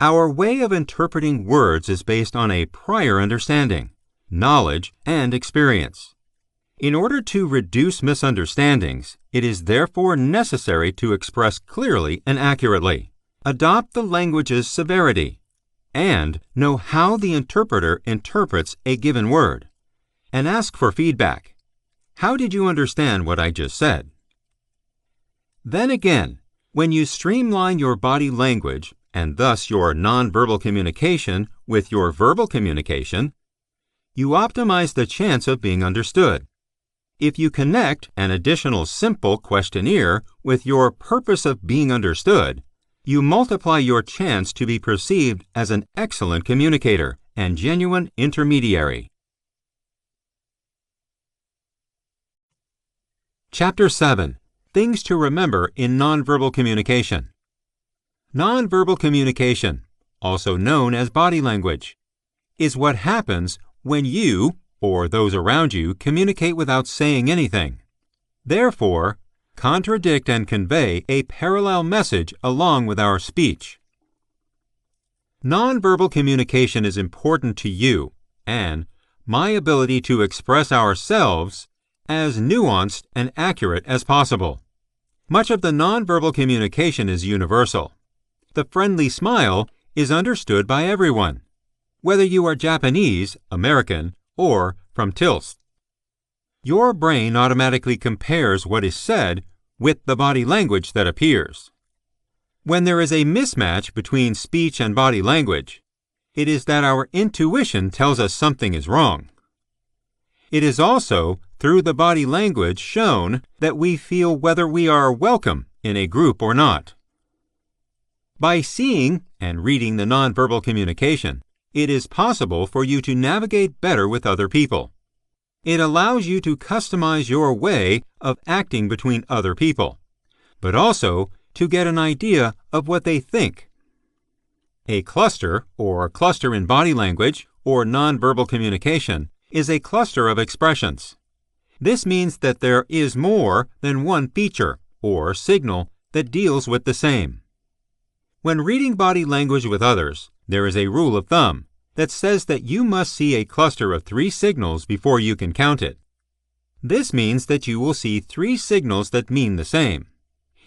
Our way of interpreting words is based on a prior understanding, knowledge, and experience. In order to reduce misunderstandings, it is therefore necessary to express clearly and accurately, adopt the language's severity, and know how the interpreter interprets a given word, and ask for feedback. How did you understand what I just said? Then again, when you streamline your body language and thus your nonverbal communication with your verbal communication, you optimize the chance of being understood. If you connect an additional simple questionnaire with your purpose of being understood, you multiply your chance to be perceived as an excellent communicator and genuine intermediary. Chapter 7. Things to remember in nonverbal communication. Nonverbal communication, also known as body language, is what happens when you or those around you communicate without saying anything. Therefore, contradict and convey a parallel message along with our speech. Nonverbal communication is important to you and, my ability to express ourselves as nuanced and accurate as possible. Much of the nonverbal communication is universal. The friendly smile is understood by everyone, whether you are Japanese, American, or from Tilst. Your brain automatically compares what is said with the body language that appears. When there is a mismatch between speech and body language, it is that our intuition tells us something is wrong. It is also through the body language shown that we feel whether we are welcome in a group or not. By seeing and reading the nonverbal communication, it is possible for you to navigate better with other people. It allows you to customize your way of acting between other people, but also to get an idea of what they think. A cluster, or cluster in body language, or nonverbal communication, is a cluster of expressions. This means that there is more than one feature, or signal, that deals with the same. When reading body language with others, there is a rule of thumb that says that you must see a cluster of 3 signals before you can count it. This means that you will see 3 signals that mean the same.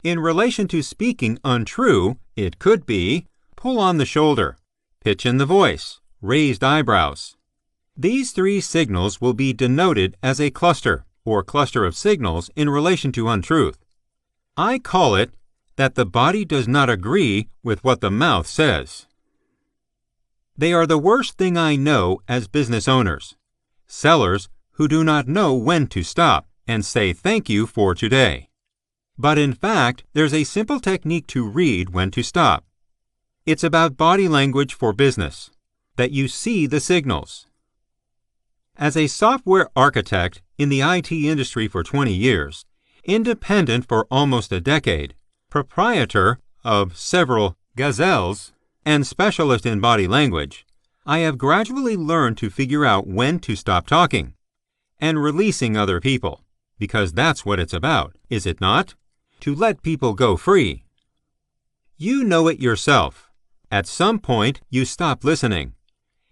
In relation to speaking untrue, it could be pull on the shoulder, pitch in the voice, raised eyebrows. These 3 signals will be denoted as a cluster, or cluster of signals in relation to untruth. I call it that the body does not agree with what the mouth says. They are the worst thing I know as business owners, sellers who do not know when to stop and say thank you for today. But in fact, there's a simple technique to read when to stop. It's about body language for business, that you see the signals. As a software architect in the IT industry for 20 years, independent for almost a decade, proprietor of several gazelles, and specialist in body language, I have gradually learned to figure out when to stop talking and releasing other people, because that's what it's about, is it not? To let people go free. You know it yourself. At some point, you stop listening.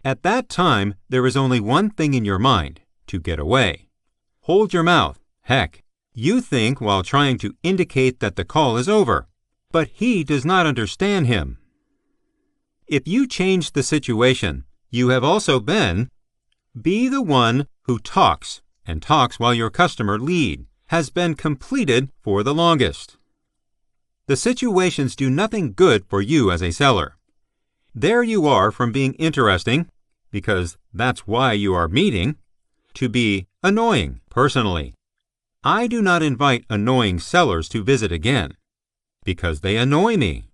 At that time, there is only one thing in your mind, to get away. Hold your mouth. Heck, you think while trying to indicate that the call is over, but he does not understand him. If you change the situation, you have also been, be the one who talks, and talks while your customer lead, has been completed for the longest. The situations do nothing good for you as a seller. There you are from being interesting, because that's why you are meeting, to be annoying personally. I do not invite annoying sellers to visit again, because they annoy me.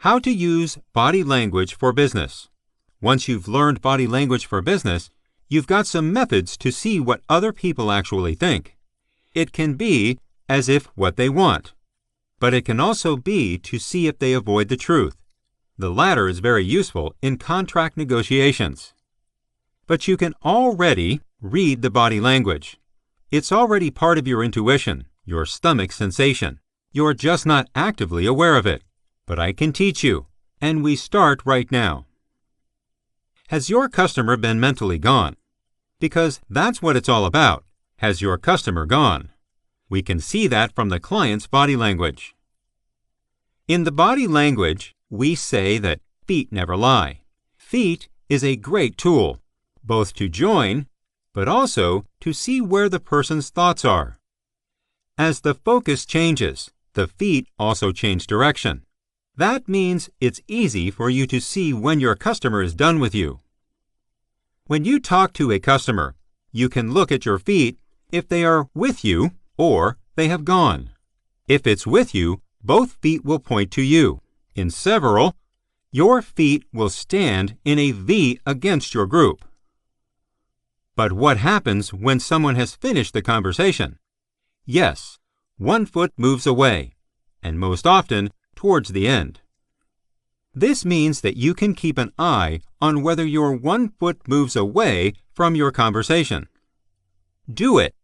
How to use body language for business. Once you've learned body language for business, you've got some methods to see what other people actually think. It can be as if what they want, but it can also be to see if they avoid the truth. The latter is very useful in contract negotiations. But you can already read the body language. It's already part of your intuition, your stomach sensation. You're just not actively aware of it. But I can teach you, and we start right now. Has your customer been mentally gone? Because that's what it's all about. Has your customer gone? We can see that from the client's body language. In the body language, we say that feet never lie. Feet is a great tool, both to join, but also to see where the person's thoughts are. As the focus changes, the feet also change direction. That means it's easy for you to see when your customer is done with you. When you talk to a customer, you can look at your feet if they are with you or they have gone. If it's with you, both feet will point to you. In several, your feet will stand in a V against your group. But what happens when someone has finished the conversation? Yes, one foot moves away, and most often, towards the end. This means that you can keep an eye on whether your one foot moves away from your conversation. Do it.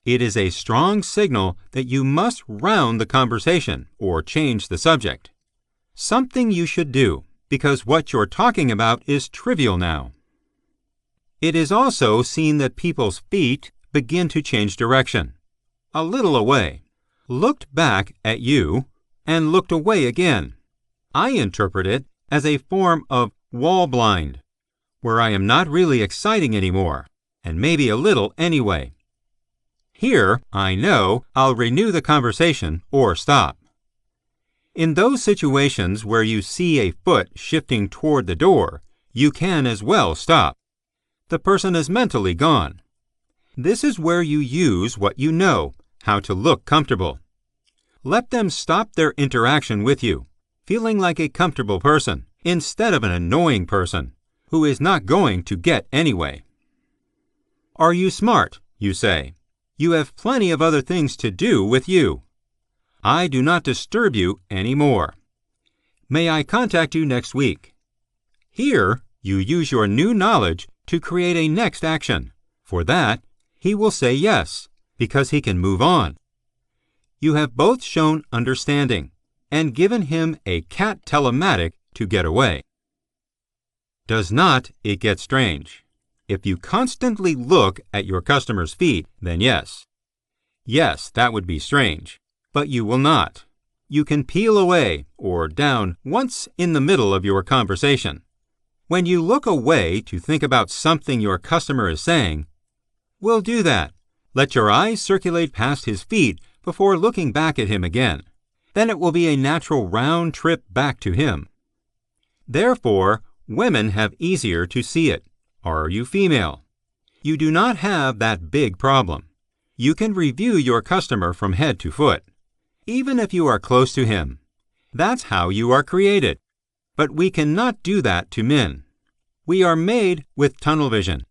It is a strong signal that you must round the conversation or change the subject. Something you should do, because what you're talking about is trivial now. It is also seen that people's feet begin to change direction, a little away, looked back at you, and looked away again. I interpret it as a form of wall blind, where I am not really exciting anymore, and maybe a little anyway. Here, I know I'll renew the conversation or stop. In those situations where you see a foot shifting toward the door, you can as well stop. The person is mentally gone. This is where you use what you know, how to look comfortable. Let them stop their interaction with you, feeling like a comfortable person, instead of an annoying person, who is not going to get anyway. Are you smart? You say. You have plenty of other things to do with you. I do not disturb you anymore. May I contact you next week? Here, you use your new knowledge to create a next action. For that, he will say yes, because he can move on. You have both shown understanding and given him a cat telematic to get away. Does not it get strange? If you constantly look at your customer's feet, then yes. Yes, that would be strange, but you will not. You can peel away or down once in the middle of your conversation. When you look away to think about something your customer is saying, we'll do that. Let your eyes circulate past his feet before looking back at him again. Then it will be a natural round trip back to him. Therefore, women have easier to see it. Are you female? You do not have that big problem. You can review your customer from head to foot, even if you are close to him. That's how you are created. But we cannot do that to men. We are made with tunnel vision,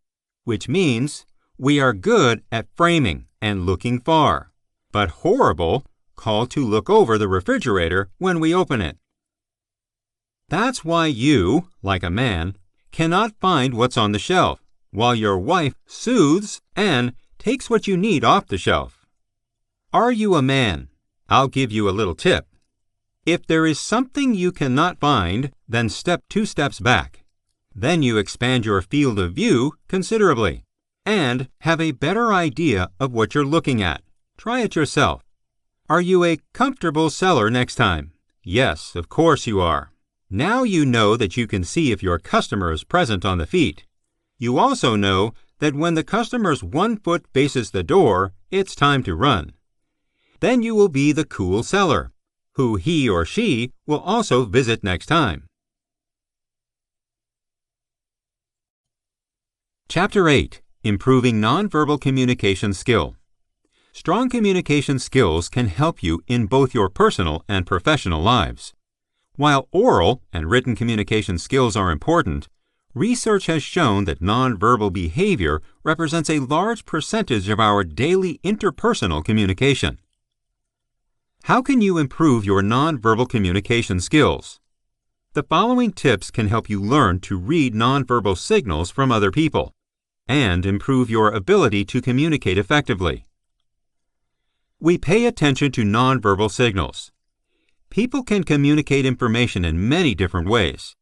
which means we are good at framing and looking far, but horrible called to look over the refrigerator when we open it. That's why you, like a man, cannot find what's on the shelf, while your wife soothes and takes what you need off the shelf. Are you a man? I'll give you a little tip. If there is something you cannot find, then step 2 steps back. Then you expand your field of view considerably and have a better idea of what you're looking at. Try it yourself. Are you a comfortable seller next time? Yes, of course you are. Now you know that you can see if your customer is present on the feet. You also know that when the customer's one foot faces the door, it's time to run. Then you will be the cool seller, who he or she will also visit next time. Chapter 8. Improving Nonverbal Communication Skill. Strong communication skills can help you in both your personal and professional lives. While oral and written communication skills are important, research has shown that nonverbal behavior represents a large percentage of our daily interpersonal communication. How can you improve your nonverbal communication skills? The following tips can help you learn to read nonverbal signals from other people and improve your ability to communicate effectively. We pay attention to nonverbal signals. People can communicate information in many different ways.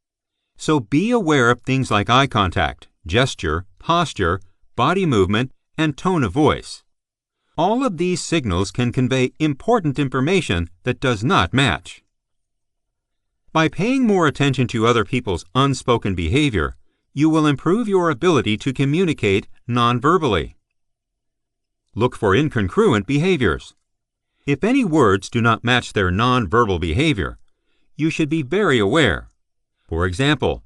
So be aware of things like eye contact, gesture, posture, body movement, and tone of voice. All of these signals can convey important information that does not match. By paying more attention to other people's unspoken behavior, you will improve your ability to communicate nonverbally. Look for incongruent behaviors. If any words do not match their nonverbal behavior, you should be very aware. For example,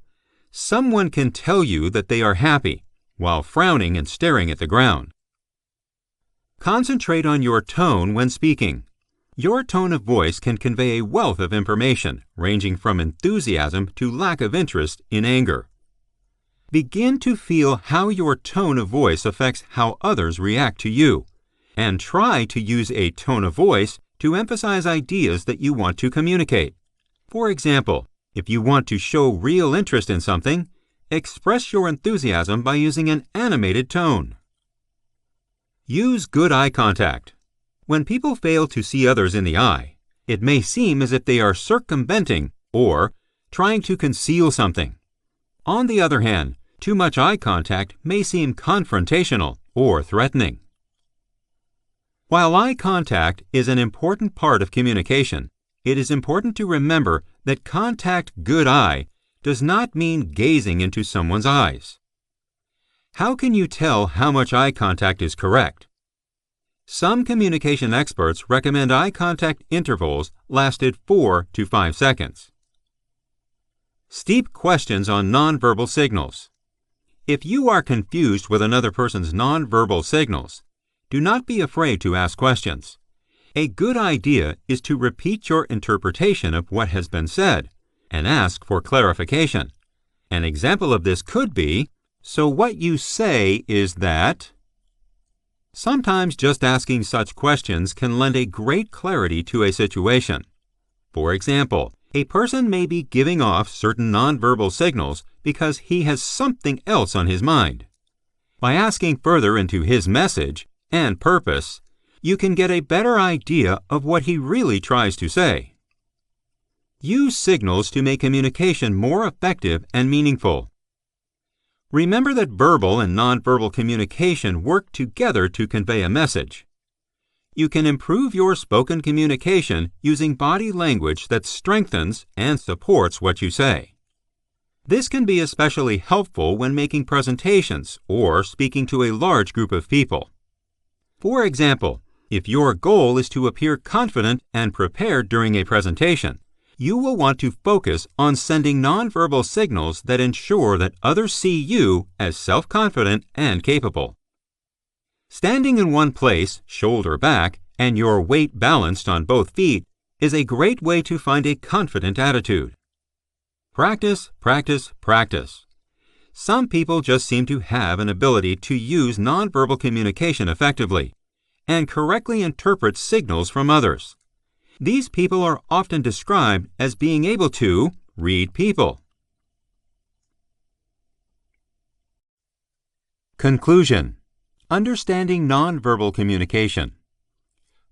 someone can tell you that they are happy while frowning and staring at the ground. Concentrate on your tone when speaking. Your tone of voice can convey a wealth of information, ranging from enthusiasm to lack of interest in anger. Begin to feel how your tone of voice affects how others react to you, and try to use a tone of voice to emphasize ideas that you want to communicate. For example, if you want to show real interest in something, express your enthusiasm by using an animated tone. Use good eye contact. When people fail to see others in the eye, it may seem as if they are circumventing or trying to conceal something. On the other hand, Too much eye contact may seem confrontational or threatening. While eye contact is an important part of communication, it is important to remember that contact good eye does not mean gazing into someone's eyes. How can you tell how much eye contact is correct? Some communication experts recommend eye contact intervals lasted 4 to 5 seconds. Steep questions on nonverbal signals. If you are confused with another person's nonverbal signals, do not be afraid to ask questions. A good idea is to repeat your interpretation of what has been said and ask for clarification. An example of this could be, "So what you say is that..." Sometimes just asking such questions can lend a great clarity to a situation. For example, a person may be giving off certain nonverbal signals because he has something else on his mind. By asking further into his message and purpose, you can get a better idea of what he really tries to say. Use signals to make communication more effective and meaningful. Remember that verbal and nonverbal communication work together to convey a message. You can improve your spoken communication using body language that strengthens and supports what you say. This can be especially helpful when making presentations or speaking to a large group of people. For example, if your goal is to appear confident and prepared during a presentation, you will want to focus on sending nonverbal signals that ensure that others see you as self-confident and capable. Standing in one place, shoulder back, and your weight balanced on both feet is a great way to find a confident attitude. Practice, practice, practice. Some people just seem to have an ability to use nonverbal communication effectively and correctly interpret signals from others. These people are often described as being able to read people. Conclusion: Understanding nonverbal communication.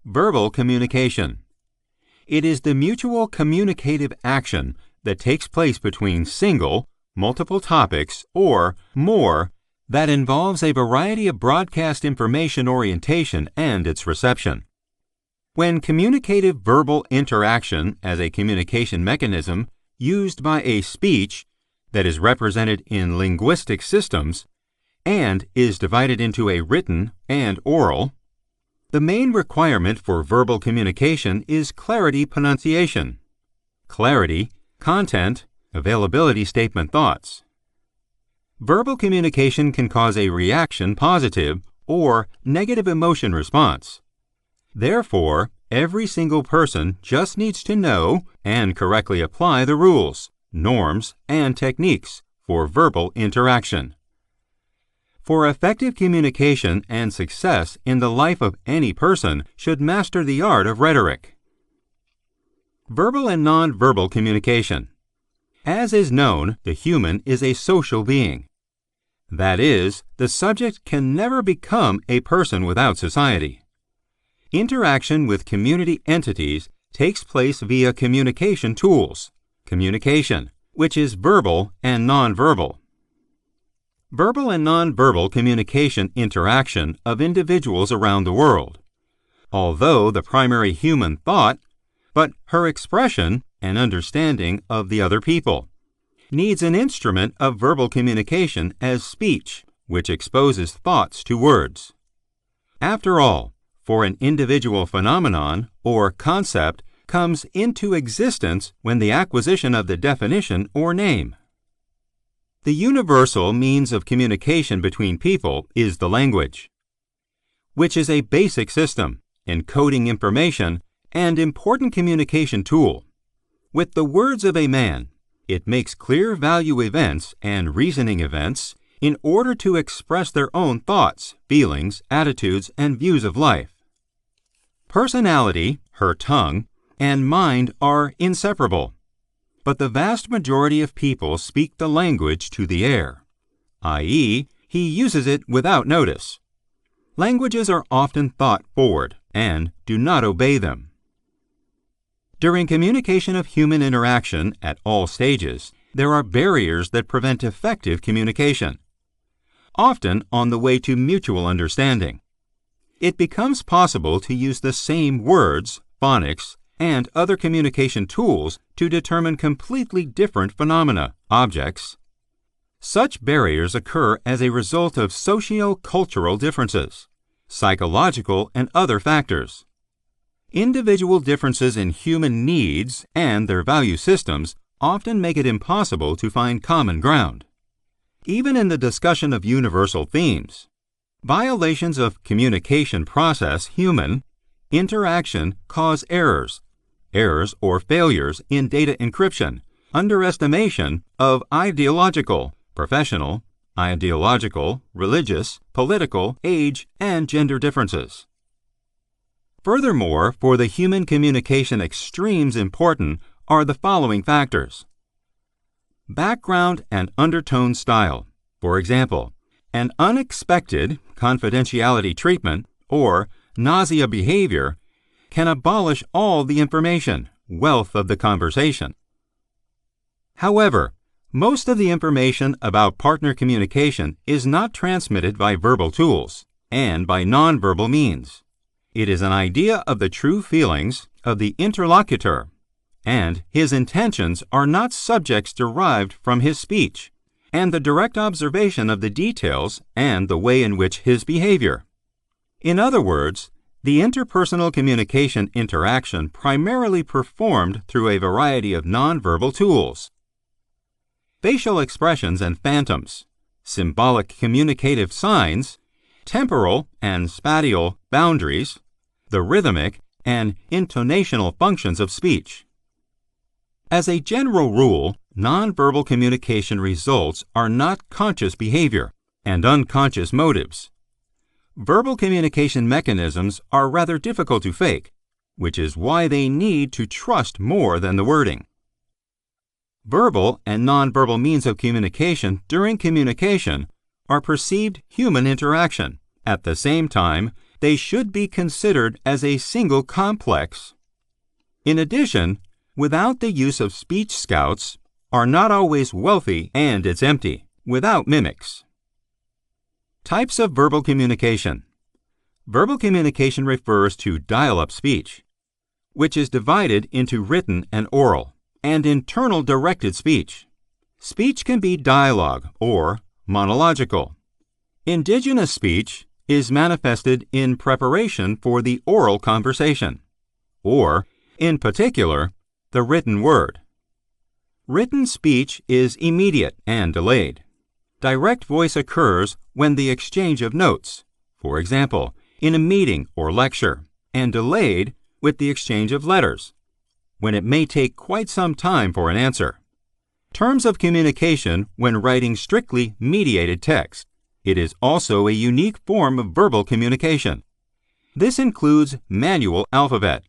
Verbal communication. It is the mutual communicative action that takes place between single, multiple topics, or more that involves a variety of broadcast information orientation and its reception. When communicative verbal interaction as a communication mechanism used by a speech that is represented in linguistic systems and is divided into a written and oral, the main requirement for verbal communication is clarity pronunciation. Clarity, content, availability statement thoughts. Verbal communication can cause a reaction positive or negative emotion response. Therefore, every single person just needs to know and correctly apply the rules, norms, and techniques for verbal interaction. For effective communication and success in the life of any person should master the art of rhetoric. Verbal and nonverbal communication. As is known, the human is a social being. That is, the subject can never become a person without society. Interaction with community entities takes place via communication tools, communication, which is verbal and nonverbal. Verbal and nonverbal communication interaction of individuals around the world. Although the primary human thought, but her expression and understanding of the other people, needs an instrument of verbal communication as speech, which exposes thoughts to words. After all, for an individual phenomenon or concept comes into existence when the acquisition of the definition or name. The universal means of communication between people is the language, which is a basic system, encoding information, and important communication tool. With the words of a man, it makes clear value events and reasoning events in order to express their own thoughts, feelings, attitudes, and views of life. Personality, her tongue, and mind are inseparable, but the vast majority of people speak the language to the air, i.e., he uses it without notice. Languages are often thought forward and do not obey them. During communication of human interaction at all stages, there are barriers that prevent effective communication, often on the way to mutual understanding. It becomes possible to use the same words, phonics, and other communication tools to determine completely different phenomena, objects. Such barriers occur as a result of socio-cultural differences, psychological and other factors. Individual differences in human needs and their value systems often make it impossible to find common ground. Even in the discussion of universal themes, violations of communication process human interaction cause errors or failures in data encryption, underestimation of ideological, professional, ideological, religious, political, age, and gender differences. Furthermore, for the human communication extremes important are the following factors. Background and undertone style. For example, an unexpected confidentiality treatment or nausea behavior can abolish all the information, wealth of the conversation. However, most of the information about partner communication is not transmitted by verbal tools and by nonverbal means. It is an idea of the true feelings of the interlocutor, and his intentions are not subjects derived from his speech, and the direct observation of the details and the way in which his behavior. In other words, the interpersonal communication interaction primarily performed through a variety of nonverbal tools. Facial expressions and phantoms, symbolic communicative signs, temporal and spatial boundaries, the rhythmic and intonational functions of speech. As a general rule, nonverbal communication results are not conscious behavior and unconscious motives. Verbal communication mechanisms are rather difficult to fake, which is why they need to trust more than the wording. Verbal and nonverbal means of communication during communication are perceived human interaction. At the same time, they should be considered as a single complex. In addition, without the use of speech scouts are not always wealthy and it's empty, without mimics. Types of verbal communication. Verbal communication refers to dial-up speech, which is divided into written and oral, and internal directed speech. Speech can be dialogue or monological. Indigenous speech is manifested in preparation for the oral conversation, or, in particular, the written word. Written speech is immediate and delayed. Direct voice occurs when the exchange of notes, for example, in a meeting or lecture, and delayed with the exchange of letters, when it may take quite some time for an answer. Terms of communication when writing strictly mediated text. It is also a unique form of verbal communication. This includes manual alphabet,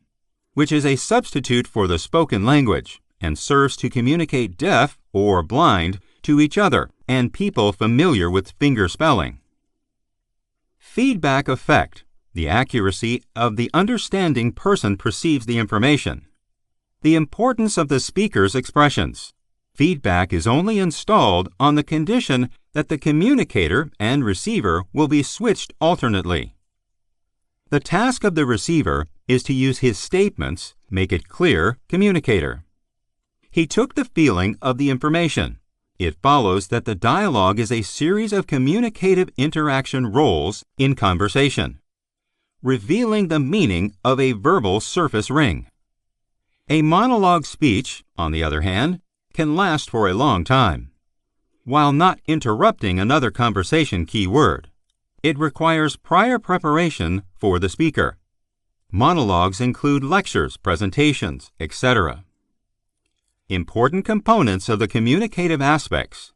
which is a substitute for the spoken language and serves to communicate deaf or blind to each other and people familiar with finger spelling. Feedback effect, the accuracy of the understanding person perceives the information. The importance of the speaker's expressions. Feedback is only installed on the condition that the communicator and receiver will be switched alternately. The task of the receiver is to use his statements, make it clear, communicator. He took the feeling of the information. It follows that the dialogue is a series of communicative interaction roles in conversation, revealing the meaning of a verbal surface ring. A monologue speech, on the other hand, can last for a long time. While not interrupting another conversation key word, it requires prior preparation for the speaker. Monologues include lectures, presentations, etc. Important components of the communicative aspects.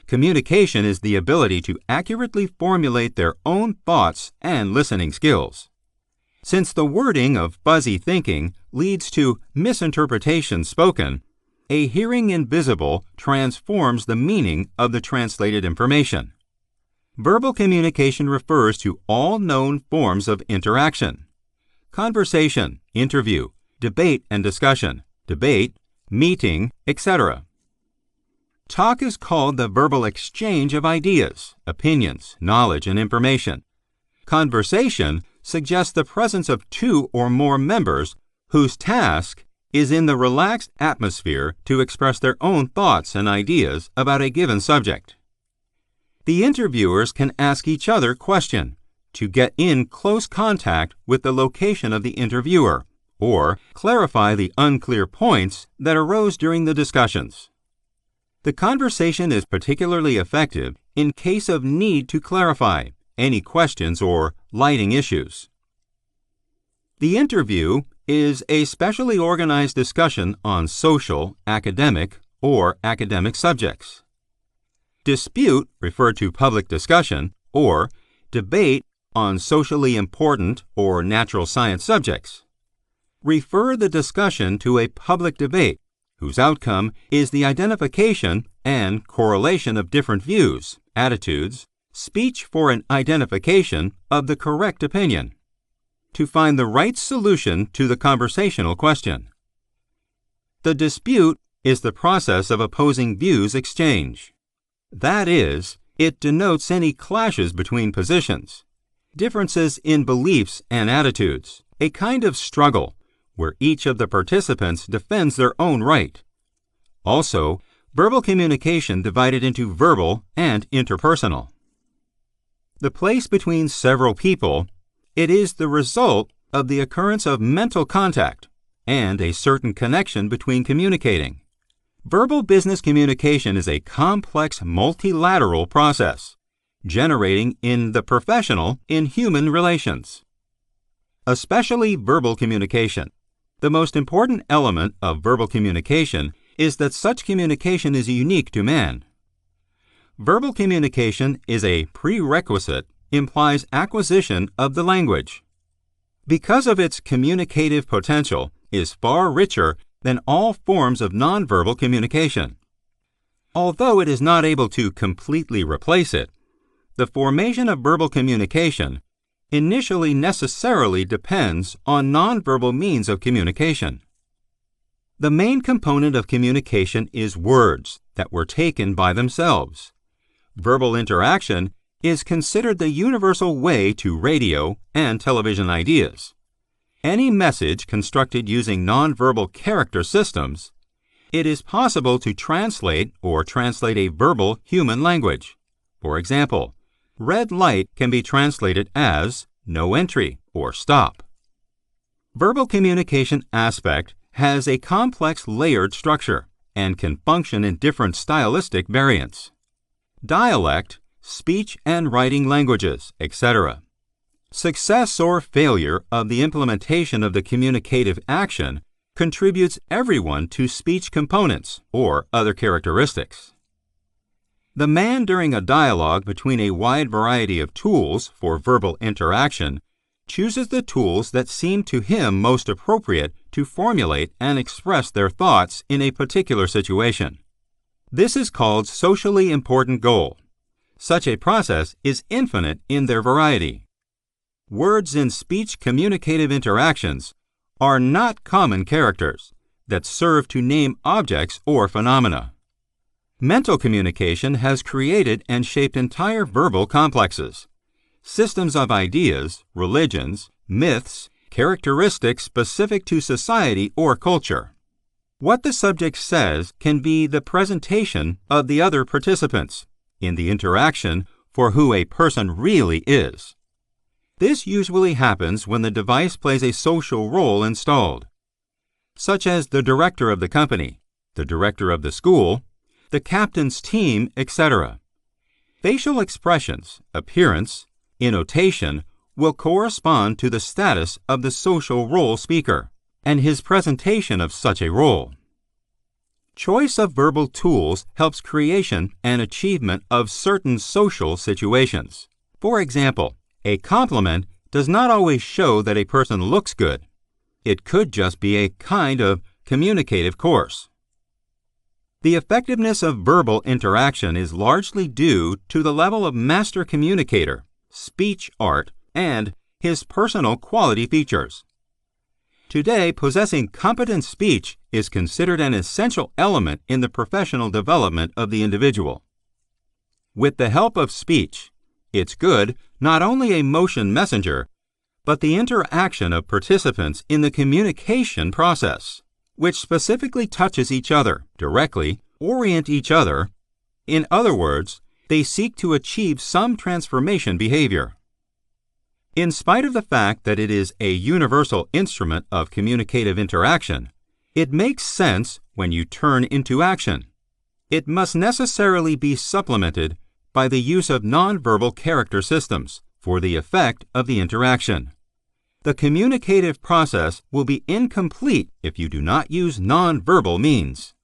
Communication is the ability to accurately formulate their own thoughts and listening skills. Since the wording of fuzzy thinking leads to misinterpretation spoken, a hearing invisible transforms the meaning of the translated information. Verbal communication refers to all known forms of interaction: conversation, interview, debate and discussion, debate, meeting, etc. Talk is called the verbal exchange of ideas, opinions, knowledge, and information. Conversation suggests the presence of two or more members whose task is in the relaxed atmosphere to express their own thoughts and ideas about a given subject. The interviewers can ask each other questions to get in close contact with the location of the interviewer or clarify the unclear points that arose during the discussions. The conversation is particularly effective in case of need to clarify any questions or lighting issues. The interview is a specially organized discussion on social, academic, or academic subjects. Dispute, referred to public discussion, or debate on socially important or natural science subjects. Refer the discussion to a public debate whose outcome is the identification and correlation of different views, attitudes, speech for an identification of the correct opinion, to find the right solution to the conversational question. The dispute is the process of opposing views exchange. That is, it denotes any clashes between positions, differences in beliefs and attitudes, a kind of struggle where each of the participants defends their own right. Also, verbal communication divided into verbal and interpersonal. The place between several people, it is the result of the occurrence of mental contact and a certain connection between communicating. Verbal business communication is a complex multilateral process, generating in the professional in human relations. Especially verbal communication. The most important element of verbal communication is that such communication is unique to man. Verbal communication is a prerequisite, implies acquisition of the language. Because of its communicative potential, is far richer than all forms of nonverbal communication. Although it is not able to completely replace it, the formation of verbal communication initially necessarily depends on nonverbal means of communication. The main component of communication is words that were taken by themselves. Verbal interaction is considered the universal way to radio and television ideas. Any message constructed using nonverbal character systems, it is possible to translate a verbal human language. For example, red light can be translated as no entry or stop. Verbal communication aspect has a complex layered structure and can function in different stylistic variants. Dialect, speech and writing languages, etc. Success or failure of the implementation of the communicative action contributes everyone to speech components or other characteristics. The man during a dialogue between a wide variety of tools for verbal interaction chooses the tools that seem to him most appropriate to formulate and express their thoughts in a particular situation. This is called socially important goal. Such a process is infinite in their variety. Words in speech communicative interactions are not common characters that serve to name objects or phenomena. Mental communication has created and shaped entire verbal complexes, systems of ideas, religions, myths, characteristics specific to society or culture. What the subject says can be the presentation of the other participants in the interaction for who a person really is. This usually happens when the device plays a social role installed, such as the director of the company, the director of the school, the captain's team, etc. Facial expressions, appearance, intonation will correspond to the status of the social role speaker and his presentation of such a role. Choice of verbal tools helps creation and achievement of certain social situations. For example, a compliment does not always show that a person looks good. It could just be a kind of communicative course. The effectiveness of verbal interaction is largely due to the level of master communicator, speech art, and his personal quality features. Today, possessing competent speech is considered an essential element in the professional development of the individual. With the help of speech, it's good not only a motion messenger, but the interaction of participants in the communication process, which specifically touches each other directly, orient each other. In other words, they seek to achieve some transformation behavior. In spite of the fact that it is a universal instrument of communicative interaction, it makes sense when you turn into action. It must necessarily be supplemented by the use of nonverbal character systems for the effect of the interaction. The communicative process will be incomplete if you do not use nonverbal means.